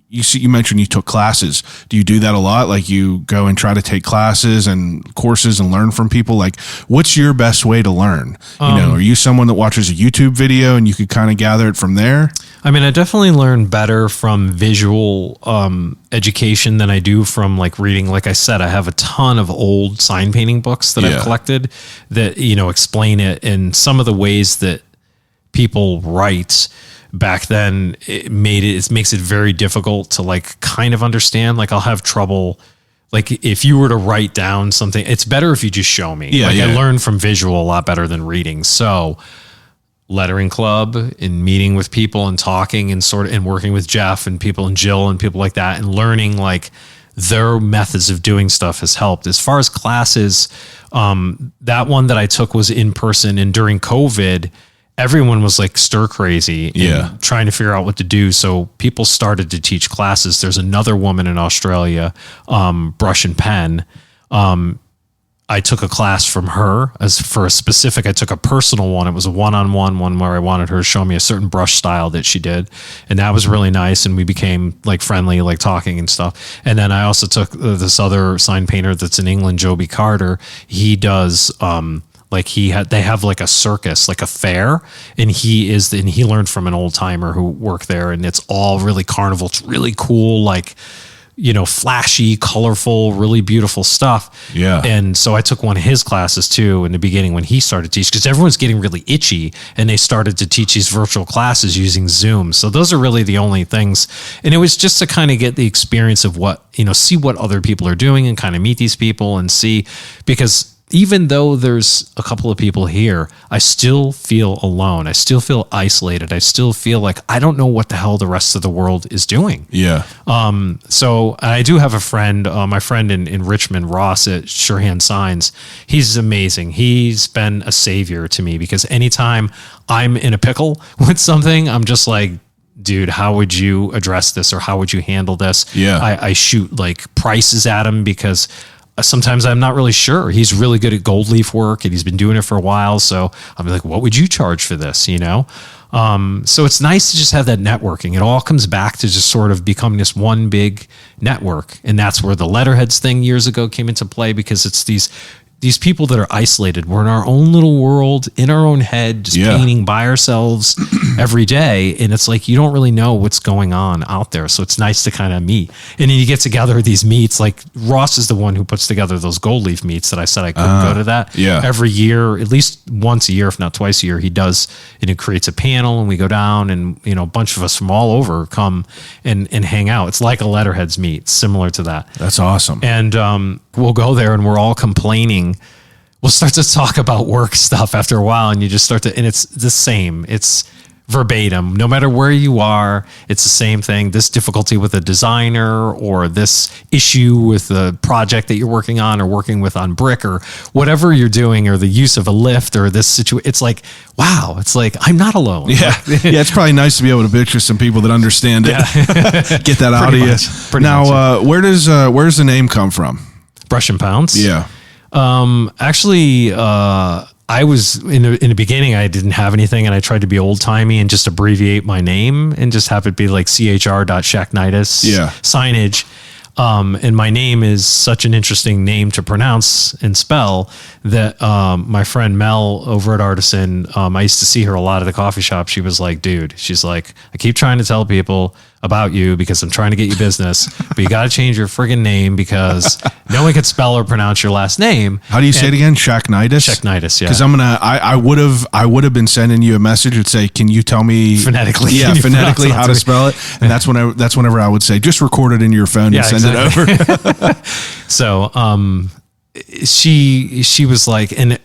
you mentioned you took classes. Do you do that a lot? Like, you go and try to take classes and courses and learn from people? Like, what's your best way to learn? You know, are you someone that watches a YouTube video and you could kind of gather it from there? I mean, I definitely learn better from visual education than I do from like reading. Like I said, I have a ton of old sign painting books that I've collected that, you know, explain it in some of the ways that people write back then. It makes it very difficult to like kind of understand. Like, I'll have trouble. Like, if you were to write down something, it's better if you just show me. I learn from visual a lot better than reading. So lettering club and meeting with people and talking and working with Jeff and people and Jill and people like that, and learning like their methods of doing stuff has helped. As far as classes, that one that I took was in person, and during COVID, everyone was like stir crazy and trying to figure out what to do. So people started to teach classes. There's another woman in Australia, Brush and Pen. I took a class from her I took a personal one. It was a one-on-one one where I wanted her to show me a certain brush style that she did. And that was really nice. And we became like friendly, like talking and stuff. And then I also took this other sign painter that's in England, Joby Carter. He does, they have like a circus, like a fair, and he learned from an old timer who worked there, and it's all really carnival. It's really cool, like, you know, flashy, colorful, really beautiful stuff. Yeah. And so I took one of his classes too in the beginning when he started to teach, because everyone's getting really itchy, and they started to teach these virtual classes using Zoom. So those are really the only things. And it was just to kind of get the experience of what, you know, see what other people are doing and kind of meet these people and see, because even though there's a couple of people here, I still feel alone. I still feel isolated. I still feel like I don't know what the hell the rest of the world is doing. Yeah. So I do have a friend, my friend in Richmond, Ross at Surehand Signs. He's amazing. He's been a savior to me, because anytime I'm in a pickle with something, I'm just like, dude, how would you address this, or how would you handle this? Yeah. I shoot like prices at him, because sometimes I'm not really sure. He's really good at gold leaf work, and he's been doing it for a while. So I'm like, what would you charge for this? You know? So it's nice to just have that networking. It all comes back to just sort of becoming this one big network. And that's where the letterheads thing years ago came into play, because it's these people that are isolated. We're in our own little world, in our own head, just painting by ourselves every day. And it's like, you don't really know what's going on out there. So it's nice to kind of meet. And then you get together at these meets. Like, Ross is the one who puts together those gold leaf meets that I said I couldn't go to that. Yeah. Every year, at least once a year, if not twice a year, he does, and it creates a panel, and we go down, and, you know, a bunch of us from all over come and hang out. It's like a letterheads meet, similar to that. That's awesome. And we'll go there, and we're all complaining. We'll start to talk about work stuff after a while, and you just start to, and it's the same. It's verbatim. No matter where you are, it's the same thing. This difficulty with a designer, or this issue with the project that you're working on, or working with on brick, or whatever you're doing, or the use of a lift, or this situation. It's like, wow, it's like, I'm not alone. Yeah. Yeah. It's probably nice to be able to bitch with some people that understand it. Get that out of you. Now, where's the name come from? Brush and Pounce. Yeah. Actually, I was in the beginning, I didn't have anything, and I tried to be old timey and just abbreviate my name and just have it be like chr.shacknitis signage. And my name is such an interesting name to pronounce and spell that my friend Mel over at Artisan, I used to see her a lot at the coffee shop. She was like, dude, she's like, I keep trying to tell people about you because I'm trying to get you business, but you got to change your friggin' name because no one can spell or pronounce your last name. How do you say it again? Shacknitis? Shacknitis, yeah. Because I would have been sending you a message that say, can you tell me phonetically? Yeah, phonetically how to spell it. And that's whenever I would say, just record it into your phone and send it over. So, she was like, and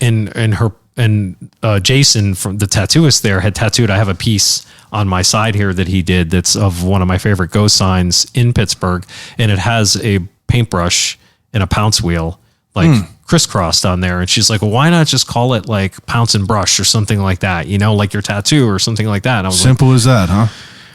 Jason from the tattooist there had tattooed. I have a piece on my side here that he did that's of one of my favorite ghost signs in Pittsburgh, and it has a paintbrush and a Pounce wheel like crisscrossed on there. And she's like, well, why not just call it like Pounce and Brush or something like that, you know, like your tattoo or something like that. And I was simple as that, huh?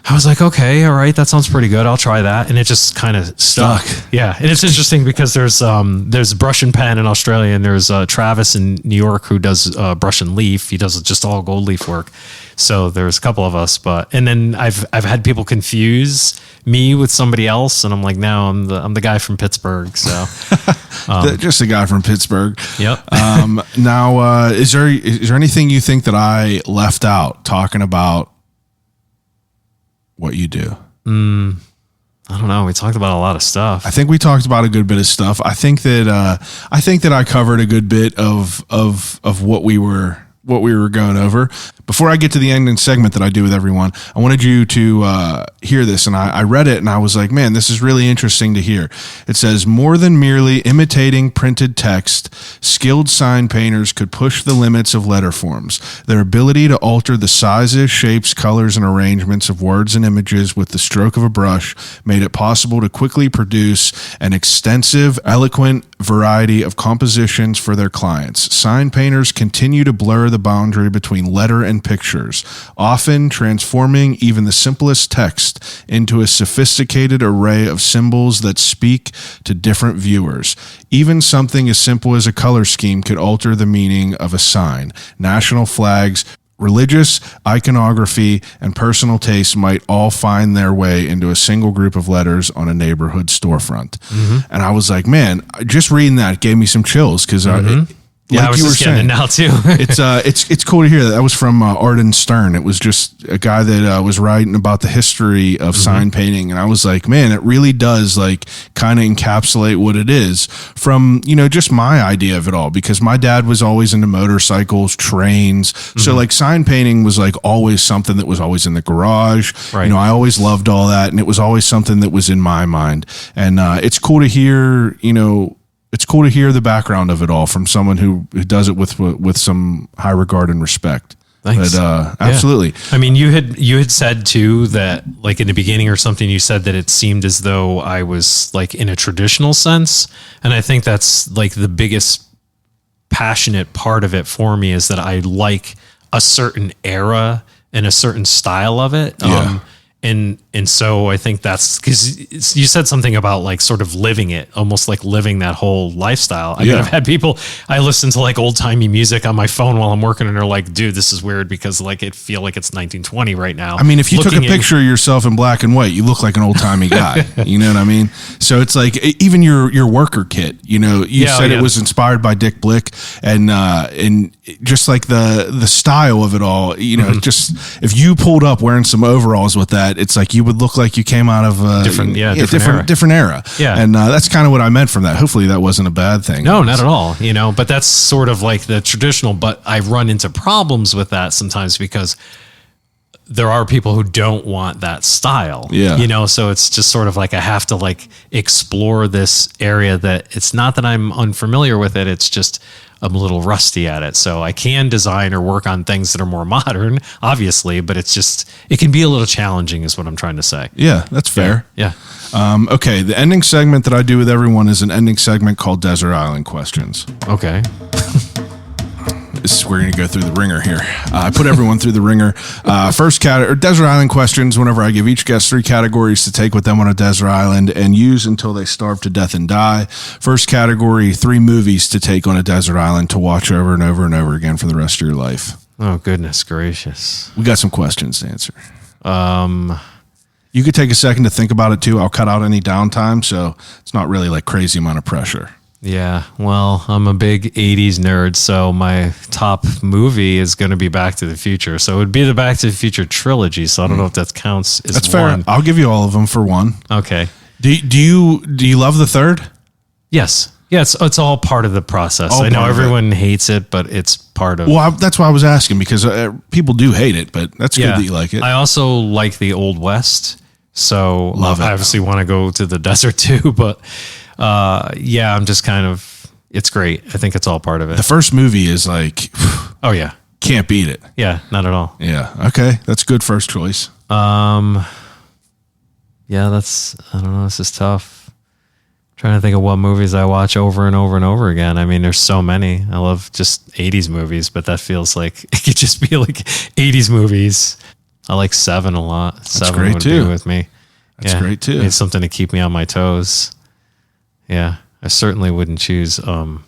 I was like, okay, all right, that sounds pretty good. I'll try that. And it just kind of stuck. Yeah. And it's interesting because there's Brush and Pen in Australia, and there's Travis in New York who does Brush and Leaf. He does just all gold leaf work. So there's a couple of us, and then I've had people confuse me with somebody else, and I'm like, no, I'm the guy from Pittsburgh. So just a guy from Pittsburgh. Yep. Now, is there anything you think that I left out talking about what you do? I don't know. We talked about a lot of stuff. I think we talked about a good bit of stuff. I think that I covered a good bit of what we were going over. Before I get to the ending segment that I do with everyone, I wanted you to hear this, and I read it, and I was like, man, this is really interesting to hear. It says, more than merely imitating printed text, skilled sign painters could push the limits of letter forms. Their ability to alter the sizes, shapes, colors, and arrangements of words and images with the stroke of a brush made it possible to quickly produce an extensive, eloquent variety of compositions for their clients. Sign painters continue to blur the boundary between letter and pictures, often transforming even the simplest text into a sophisticated array of symbols that speak to different viewers. Even something as simple as a color scheme could alter the meaning of a sign. National flags, religious iconography, and personal taste might all find their way into a single group of letters on a neighborhood storefront. And I was like, man, just reading that gave me some chills because I was just getting it now too. it's cool to hear that. That was from Arden Stern. It was just a guy that was writing about the history of sign painting, and I was like, man, it really does like kind of encapsulate what it is from just my idea of it all. Because my dad was always into motorcycles, trains, so like sign painting was like always something that was always in the garage. Right. I always loved all that, and it was always something that was in my mind. And it's cool to hear. It's cool to hear the background of it all from someone who does it with some high regard and respect. Thanks. But absolutely. Yeah. I mean, you had said too that like in the beginning or something, you said that it seemed as though I was like in a traditional sense. And I think that's like the biggest passionate part of it for me is that I like a certain era and a certain style of it. Yeah. And so I think that's because you said something about like sort of living it, almost like living that whole lifestyle. I mean, I've had people, I listen to like old timey music on my phone while I'm working and they're like, dude, this is weird because like it feel like it's 1920 right now. I mean, if you took a picture of yourself in black and white, you look like an old timey guy. You know what I mean? So it's like even your worker kit, you said it was inspired by Dick Blick and just like the style of it all, just if you pulled up wearing some overalls with that, it's like you would look like you came out of a different era. Yeah. And that's kind of what I meant from that. Hopefully that wasn't a bad thing. No, not at all. But that's sort of like the traditional, but I run into problems with that sometimes because there are people who don't want that style. Yeah. So it's just sort of like I have to like explore this area that it's not that I'm unfamiliar with it. It's just I'm a little rusty at it. So I can design or work on things that are more modern, obviously, but it can be a little challenging is what I'm trying to say. Yeah, that's fair. Yeah. Okay. The ending segment that I do with everyone is an ending segment called Desert Island Questions. Okay. We're going to go through the ringer here. I put everyone through the ringer. First category, Desert Island Questions, whenever I give each guest 3 categories to take with them on a desert island and use until they starve to death and die. First category, 3 movies to take on a desert island to watch over and over and over again for the rest of your life. Oh, goodness gracious. We got some questions to answer. You could take a second to think about it too. I'll cut out any downtime, so it's not really like crazy amount of pressure. Yeah, well, I'm a big 80s nerd, so my top movie is going to be Back to the Future. So it would be the Back to the Future trilogy, so I don't know if that counts as That's one. fair. I'll give you all of them for one. Okay. Do you love the third? Yes. Yeah, it's all part of the process. I know everyone hates it, but it's part of Well, that's why I was asking, because people do hate it, but that's good that you like it. I also like the Old West, so Love it. I obviously want to go to the desert too, but I'm just kind of, it's great. I think it's all part of it. The first movie is like, oh yeah, can't beat it. Yeah, not at all. Yeah. Okay. That's good first choice. Yeah, I don't know. This is tough. Trying to think of what movies I watch over and over and over again. I mean, there's so many. I love just 80s movies, but that feels like it could just be like 80s movies. I like 7 a lot. That's 7 great would too. be with me. That's great too. Need something to keep me on my toes. Yeah, I certainly wouldn't choose Castaway.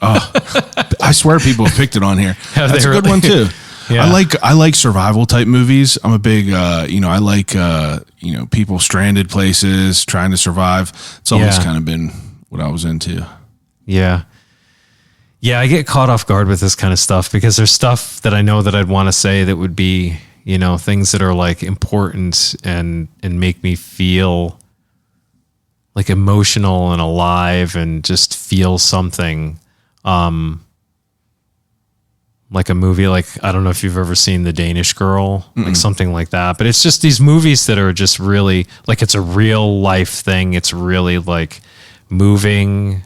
I swear people have picked it on here. That's a good one too. Yeah. I like survival type movies. I'm a big, I like, people stranded places trying to survive. It's always kind of been what I was into. Yeah. Yeah, I get caught off guard with this kind of stuff because there's stuff that I know that I'd want to say that would be, things that are like important and make me feel like emotional and alive and just feel something. Like a movie, like, I don't know if you've ever seen The Danish Girl, like something like that. But it's just these movies that are just really like, it's a real life thing. It's really like moving.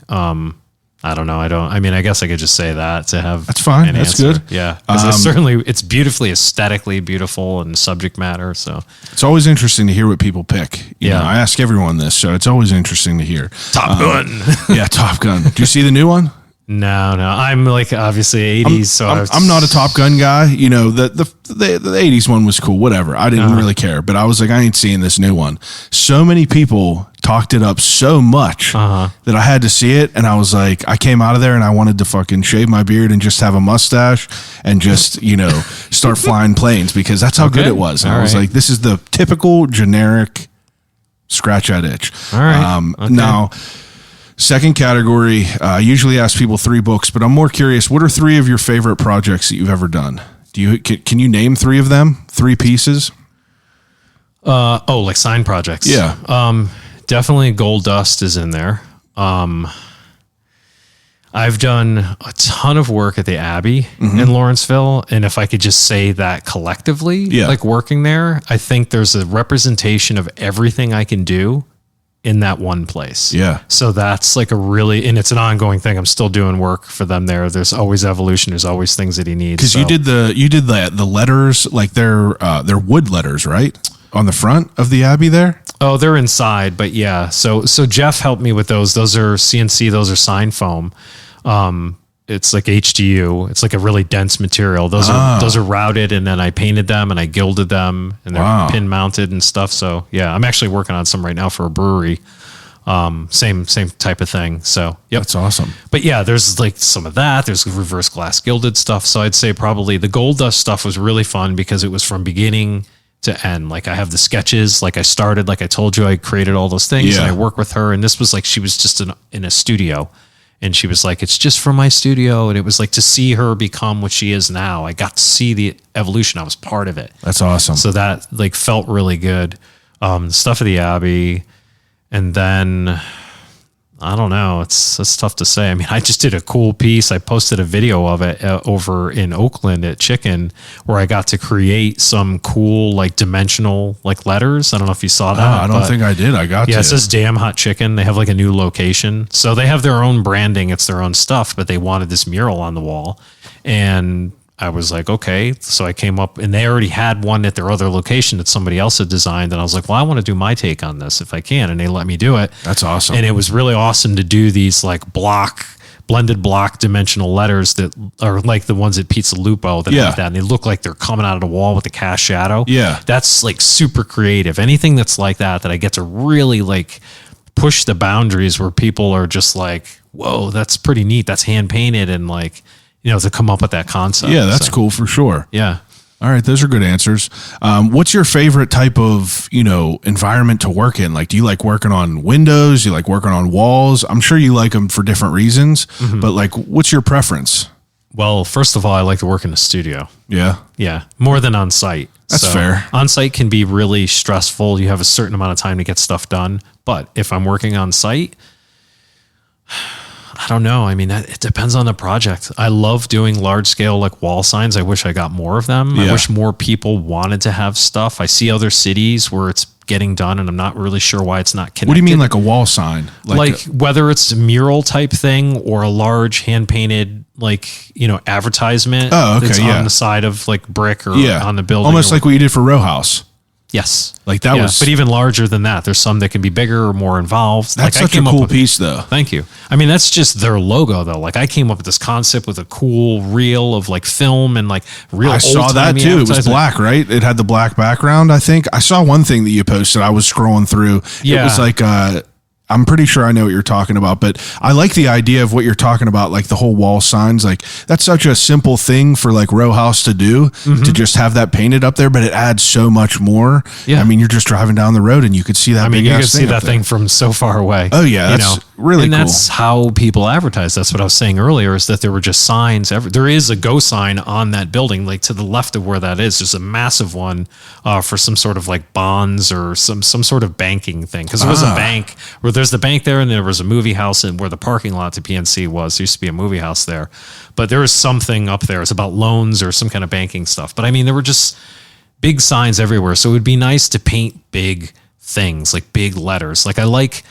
I don't know. I guess I could just say that to have. That's fine. That's answer. good. Yeah. It's beautifully aesthetically beautiful and subject matter. So it's always interesting to hear what people pick. You know, I ask everyone this, so it's always interesting to hear. Top Gun. Yeah. Top Gun. Do you see the new one? No. I'm like obviously 80s. I'm not a Top Gun guy. The 80s one was cool, whatever. I didn't really care, but I was like, I ain't seeing this new one. So many people talked it up so much that I had to see it. And I was like, I came out of there and I wanted to fucking shave my beard and just have a mustache and just, start flying planes because that's how good it was. And I was like, this is the typical generic scratch that itch. All right. Now, second category, I usually ask people 3 books, but I'm more curious. What are 3 of your favorite projects that you've ever done? Can you name 3 of them? 3 pieces? Like sign projects. Yeah. Definitely Gold Dust is in there. I've done a ton of work at the Abbey in Lawrenceville. And if I could just say that collectively, like working there, I think there's a representation of everything I can do in that one place. Yeah. So that's like and it's an ongoing thing. I'm still doing work for them there. There's always evolution. There's always things that he needs. Because you did the letters, like they're wood letters, right? On the front of the Abbey there? Oh, they're inside, but yeah. So Jeff helped me with those. Those are CNC. Those are sign foam. It's like HDU. It's like a really dense material. Those are routed, and then I painted them and I gilded them, and they're pin mounted and stuff. So yeah, I'm actually working on some right now for a brewery. Same type of thing. So yep, that's awesome. But yeah, there's like some of that. There's reverse glass gilded stuff. So I'd say probably the Gold Dust stuff was really fun because it was from beginning to end. Like I have the sketches, like I started, like I told you, I created all those things and I work with her. And this was like, she was just in a studio and she was like, it's just from my studio. And it was like to see her become what she is now. I got to see the evolution. I was part of it. That's awesome. So that like felt really good. Stuff of the Abbey. And then I don't know. It's tough to say. I mean, I just did a cool piece. I posted a video of it over in Oakland at Chicken where I got to create some cool like dimensional like letters. I don't know if you saw that. I don't think I did. I got to. Yeah, it says Damn Hot Chicken. They have like a new location. So they have their own branding. It's their own stuff, but they wanted this mural on the wall. And I was like, okay. So I came up and they already had one at their other location that somebody else had designed. And I was like, well, I want to do my take on this if I can. And they let me do it. That's awesome. And it was really awesome to do these like blended block dimensional letters that are like the ones at Pizza Lupo that have that. And they look like they're coming out of the wall with the cast shadow. Yeah. That's like super creative. Anything that's like that I get to really like push the boundaries where people are just like, whoa, that's pretty neat. That's hand painted and like, to come up with that concept. Yeah, that's cool for sure. Yeah. All right, those are good answers. What's your favorite type of, environment to work in? Like, do you like working on windows? Do you like working on walls? I'm sure you like them for different reasons, but like, what's your preference? Well, first of all, I like to work in a studio. Yeah. Yeah. More than on site. That's fair. On site can be really stressful. You have a certain amount of time to get stuff done. But if I'm working on site, I don't know. I mean, it depends on the project. I love doing large scale like wall signs. I wish I got more of them. Yeah. I wish more people wanted to have stuff. I see other cities where it's getting done and I'm not really sure why it's not connected. What do you mean like a wall sign? Like whether it's a mural type thing or a large hand painted advertisement that's on the side of like brick or on the building. Almost like what you did for Row House. Yes. Like that was, but even larger than that. There's some that can be bigger or more involved. That's like such a cool piece though. Thank you. I mean, that's just their logo though. Like I came up with this concept with a cool reel of like film and like real. I saw that too. It was black, right? It had the black background. I think I saw one thing that you posted. I was scrolling through. Yeah. It was like, I'm pretty sure I know what you're talking about, but I like the idea of what you're talking about, like the whole wall signs. Like that's such a simple thing for like row house to do, to just have that painted up there, but it adds so much more. Yeah. I mean, you're just driving down the road and you could see that. I mean, you could see that thing from so far away. Oh yeah, that's really and cool. that's how people advertise. That's what I was saying earlier, is that there were just signs. There is a go sign on that building, like to the left of where that is. There's a massive one for some sort of like bonds or some sort of banking thing. Because there was a bank where there's the bank there, and there was a movie house and where the parking lot to PNC was. There used to be a movie house there, but there was something up there. It's about loans or some kind of banking stuff. But I mean, there were just big signs everywhere. So it would be nice to paint big things, like big letters. Like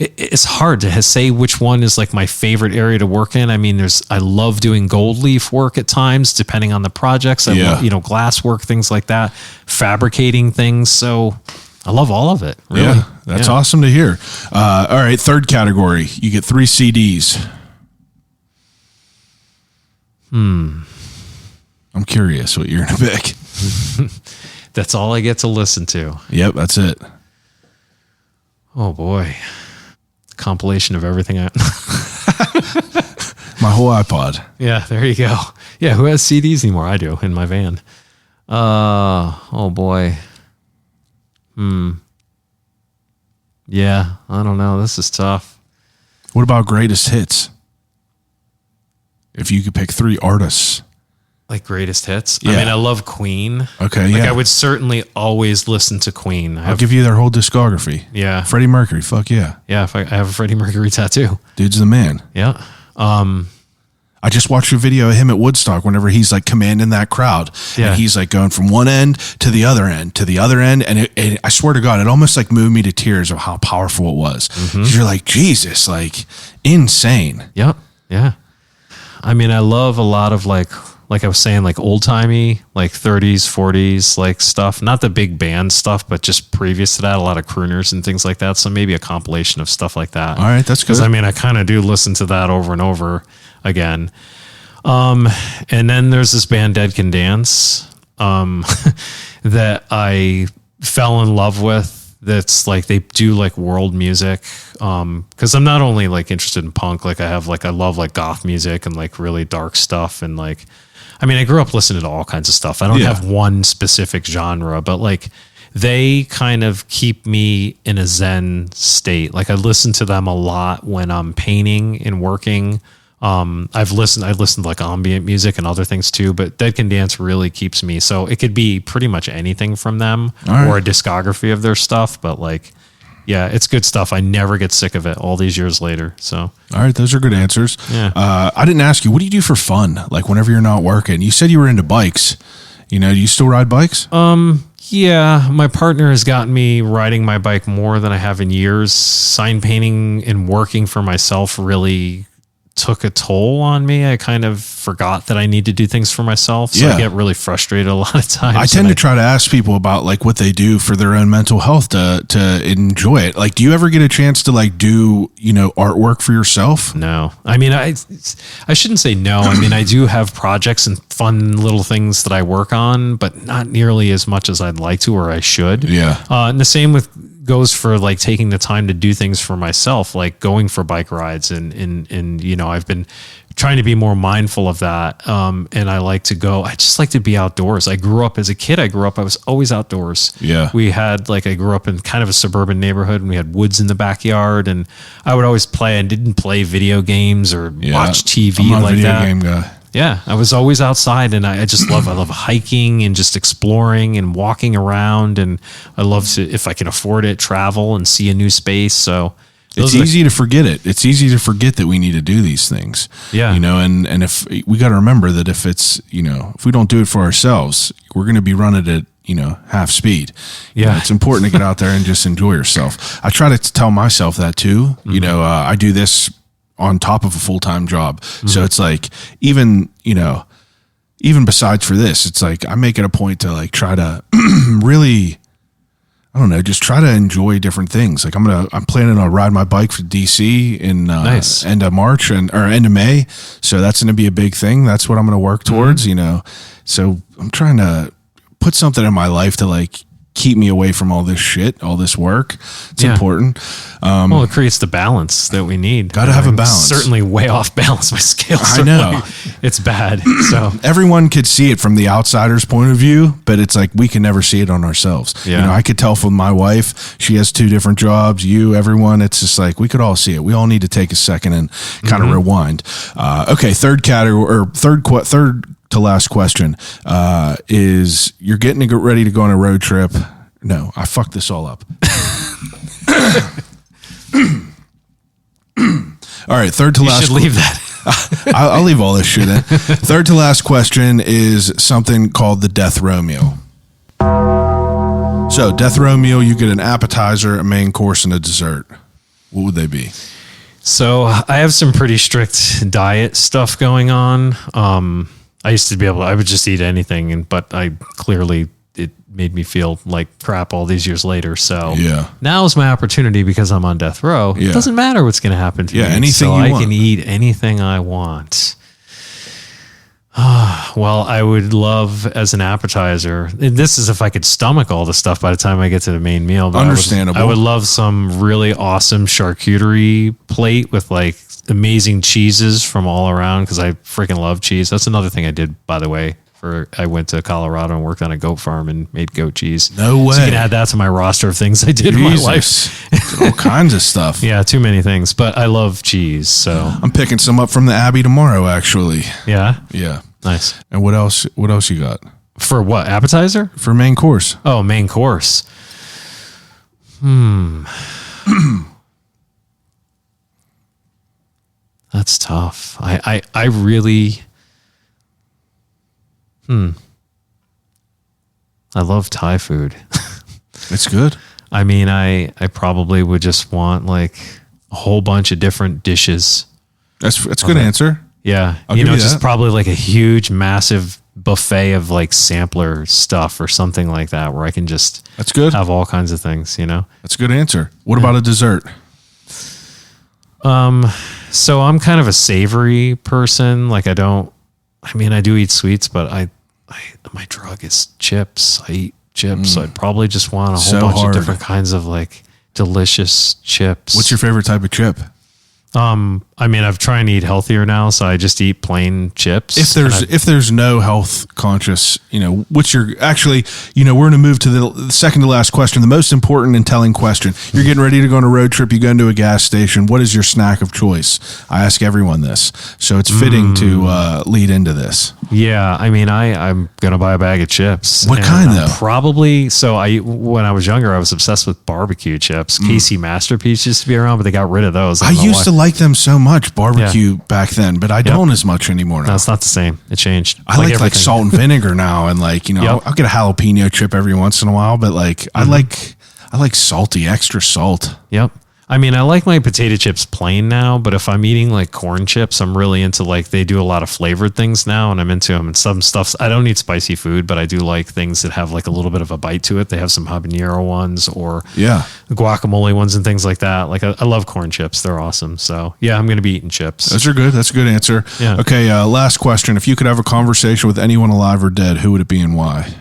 it's hard to say which one is like my favorite area to work in. I mean, I love doing gold leaf work at times, depending on the projects. I love, glass work, things like that, fabricating things. So I love all of it. Really. Yeah, that's awesome to hear. All right, third category. You get 3 CDs. I'm curious what you're going to pick. That's all I get to listen to. Yep, that's it. Oh, boy. Compilation of everything. My whole iPod. Yeah, there you go. Yeah, who has CDs anymore? I do, in my van. Oh, boy. Yeah, I don't know. This is tough. What about greatest hits? If you could pick 3 artists. Like greatest hits? Yeah. I mean, I love Queen. Okay, I would certainly always listen to Queen. I'll give you their whole discography. Yeah. Freddie Mercury, fuck yeah. Yeah, if I have a Freddie Mercury tattoo. Dude's the man. Yeah. I just watched a video of him at Woodstock whenever he's like commanding that crowd. Yeah. And he's like going from one end to the other end to the other end. And I swear to God, it almost like moved me to tears of how powerful it was. You're like, Jesus, like insane. Yep. Yeah. I mean, I love a lot of like I was saying, like old timey, like 30s, 40s, like stuff, not the big band stuff, but just previous to that, a lot of crooners and things like that. So maybe a compilation of stuff like that. All right. That's good. Because I mean, I kind of do listen to that over and over again. And then there's this band Dead Can Dance, that I fell in love with. That's like, they do like world music. Cause I'm not only like interested in punk, like I love like goth music and like really dark stuff. And like, I mean, I grew up listening to all kinds of stuff. I don't have one specific genre, but like they kind of keep me in a Zen state. Like I listen to them a lot when I'm painting and working. I've listened to like ambient music and other things too, but Dead Can Dance really keeps me. So it could be pretty much anything from them or a discography of their stuff, but like, yeah, it's good stuff. I never get sick of it all these years later. So, all right, those are good answers. Yeah. I didn't ask you, what do you do for fun? Like whenever you're not working, you said you were into bikes, do you still ride bikes? Yeah, my partner has gotten me riding my bike more than I have in years. Sign painting and working for myself really took a toll on me. I kind of forgot that I need to do things for myself. So I get really frustrated a lot of times. I tend to try to ask people about like what they do for their own mental health to enjoy it. Like, do you ever get a chance to like do, artwork for yourself? No. I mean, I shouldn't say no. I mean, I do have projects and fun little things that I work on, but not nearly as much as I'd like to, or I should. Yeah. And the same goes for like taking the time to do things for myself, like going for bike rides and I've been trying to be more mindful of that. And I just like to be outdoors. I grew up as a kid. I was always outdoors. Yeah. I grew up in kind of a suburban neighborhood and we had woods in the backyard, and I would always play. I didn't play video games or watch TV I'm not like a video that. game guy. Yeah, I was always outside, and I love hiking and just exploring and walking around, and I love to, if I can afford it, travel and see a new space. So it's easy to forget it. It's easy to forget that we need to do these things. Yeah. And if we got to remember that if it's, if we don't do it for ourselves, we're going to be running at, half speed. Yeah. It's important to get out there and just enjoy yourself. I try to tell myself that too. Mm-hmm. I do this on top of a full-time job. Mm-hmm. So it's like, even besides for this, it's like, I make it a point to like, try to really I don't know, just try to enjoy different things. Like I'm planning to ride my bike for DC in Nice. end of March or end of May. So that's going to be a big thing. That's what I'm going to work towards, you know. So I'm trying to put something in my life to like keep me away from all this shit, all this work. It's important. Well, it creates the balance that we need. Got to have a I'm balance. Certainly way off balance. My scale. I know. It's bad. So everyone could see it from the outsider's point of view, but it's like we can never see it on ourselves. Yeah. You know, I could tell from my wife, she has 2 different jobs, everyone. It's just like we could all see it. We all need to take a second and kind of rewind. Okay, third category or third to last question is you're getting ready to go on a road trip. No, I fucked this all up. All right, third to last. You should leave that. I'll leave all this shit in. Third to last question is something called the death row meal. So, death row meal, you get an appetizer, a main course, and a dessert. What would they be? So I have some pretty strict diet stuff going on. I used to be I would just eat anything, but it made me feel like crap all these years later. So now is my opportunity because I'm on death row. It doesn't matter what's going to happen to me. Anything so you I want. can eat anything I want. Well, I would love as an appetizer. And this is if I could stomach all the stuff by the time I get to the main meal. But Understandable. I would love some really awesome charcuterie plate with like amazing cheeses from all around because I freaking love cheese. That's another thing I did, by the way. I went to Colorado and worked on a goat farm and made goat cheese. No way. So you can add that to my roster of things I did in my life. All kinds of stuff. Yeah, too many things, but I love cheese. So I'm picking some up from the Abbey tomorrow, actually. Yeah. Yeah. Nice. And what else you got? For what? Appetizer? For main course. Oh, main course. That's tough. I really... I love Thai food. It's good. I mean, I probably would just want like a whole bunch of different dishes. That's a good answer. Yeah. I'll give you just that. probably like a huge, massive buffet of like sampler stuff or something like that where I can just That's good. have all kinds of things, you know? That's a good answer. What about a dessert? So I'm kind of a savory person. Like I do eat sweets, but my drug is chips. I eat chips. So I'd probably just want a whole bunch of different kinds of like delicious chips. What's your favorite type of chip? I mean, I've tried to eat healthier now, so I just eat plain chips. If there's no health conscious, what's your actually, we're going to move to the second to last question, the most important and telling question. You're getting ready to go on a road trip. You go into a gas station. What is your snack of choice? I ask everyone this, so it's fitting to lead into this. Yeah, I mean, I'm gonna buy a bag of chips. What kind though? Probably. So when I was younger, I was obsessed with barbecue chips. Casey Masterpiece used to be around, but they got rid of those. I used to like them so much, barbecue back then, but I don't as much anymore now. No, it's not the same. It changed. I like salt and vinegar now, and I'll get a jalapeno chip every once in a while, but I like salty, extra salt. Yep. I mean, I like my potato chips plain now, but if I'm eating like corn chips, I'm really into they do a lot of flavored things now, and I'm into them. And some stuff, I don't eat spicy food, but I do like things that have like a little bit of a bite to it. They have some habanero ones or guacamole ones and things like that. Like I love corn chips. They're awesome. So yeah, I'm going to be eating chips. Those are good. That's a good answer. Yeah. Okay. Last question. If you could have a conversation with anyone alive or dead, who would it be and why?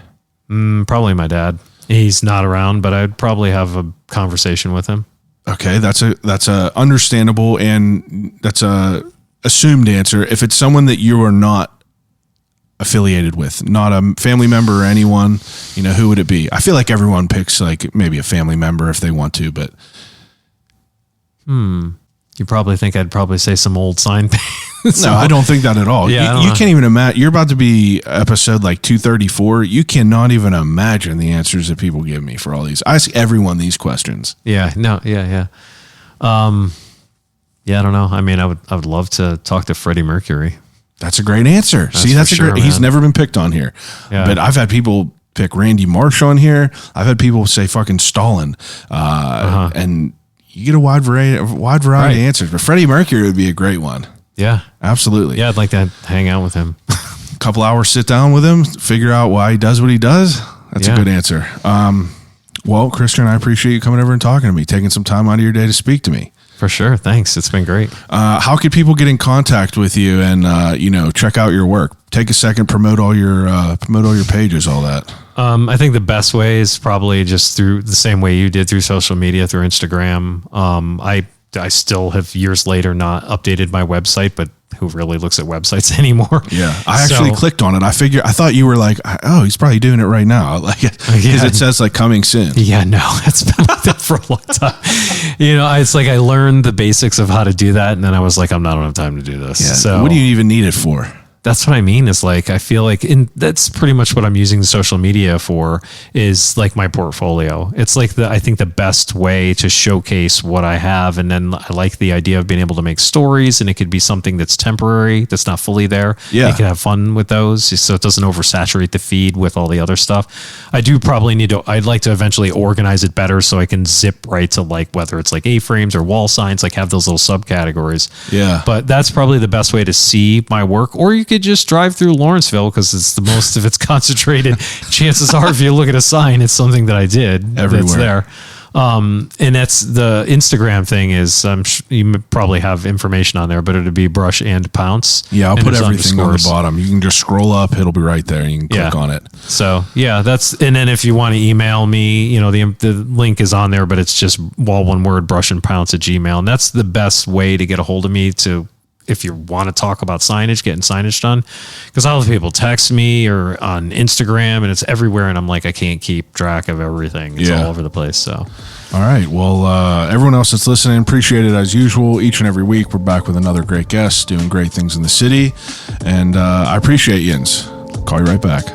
Probably my dad. He's not around, but I'd probably have a conversation with him. Okay, that's a understandable and that's a assumed answer. If it's someone that you are not affiliated with, not a family member or anyone, who would it be? I feel like everyone picks like maybe a family member if they want to, but You probably think I'd probably say some old sign thing. No, I don't think that at all. Yeah, you can't even imagine. You're about to be episode like 234. You cannot even imagine the answers that people give me for all these. I ask everyone these questions. Yeah. No. Yeah. Yeah. I don't know. I mean, I would love to talk to Freddie Mercury. That's a great answer. See, that's a great. He's never been picked on here. Yeah. But I've had people pick Randy Marsh on here. I've had people say fucking Stalin, and you get a wide variety of answers. But Freddie Mercury would be a great one. Yeah, absolutely. Yeah, I'd like to hang out with him. A couple hours, sit down with him, figure out why he does what he does. That's a good answer. Well, Christian, I appreciate you coming over and talking to me, taking some time out of your day to speak to me. For sure. Thanks. It's been great. How can people get in contact with you and, check out your work? Take a second, promote all your pages, all that. I think the best way is probably just through the same way you did, through social media, through Instagram. I still have years later not updated my website, but who really looks at websites anymore? Yeah. I actually clicked on it. I thought you were like, oh, he's probably doing it right now. Like, because it says like coming soon. Yeah, no, it's been like that for a long time. It's like I learned the basics of how to do that. And then I was like, I don't have time to do this. Yeah. So what do you even need it for? That's what I mean is like, I feel like, that's pretty much what I'm using social media for, is like my portfolio. It's like I think the best way to showcase what I have. And then I like the idea of being able to make stories, and it could be something that's temporary, that's not fully there. Yeah. You can have fun with those so it doesn't oversaturate the feed with all the other stuff. I do probably I'd like to eventually organize it better so I can zip right to like, whether it's like A-frames or wall signs, like have those little subcategories. Yeah. But that's probably the best way to see my work. Or you could just drive through Lawrenceville, because it's the most of it's concentrated. Chances are, if you look at a sign, it's something that I did. Everywhere. That's there. And that's the Instagram thing is, you probably have information on there, but it'd be Brush and Pounce. Yeah, I'll put everything on the bottom. You can just scroll up. It'll be right there. You can click on it. So yeah, and then if you want to email me, the link is on there, but it's just all one word, brushandpounce@gmail. And that's the best way to get a hold of me, if you want to talk about signage, getting signage done. Because all the people text me or on Instagram, and it's everywhere. And I'm like, I can't keep track of everything. It's all over the place. So, all right. Well, everyone else that's listening, appreciate it as usual. Each and every week, we're back with another great guest doing great things in the city. And I appreciate Jens. Call you right back.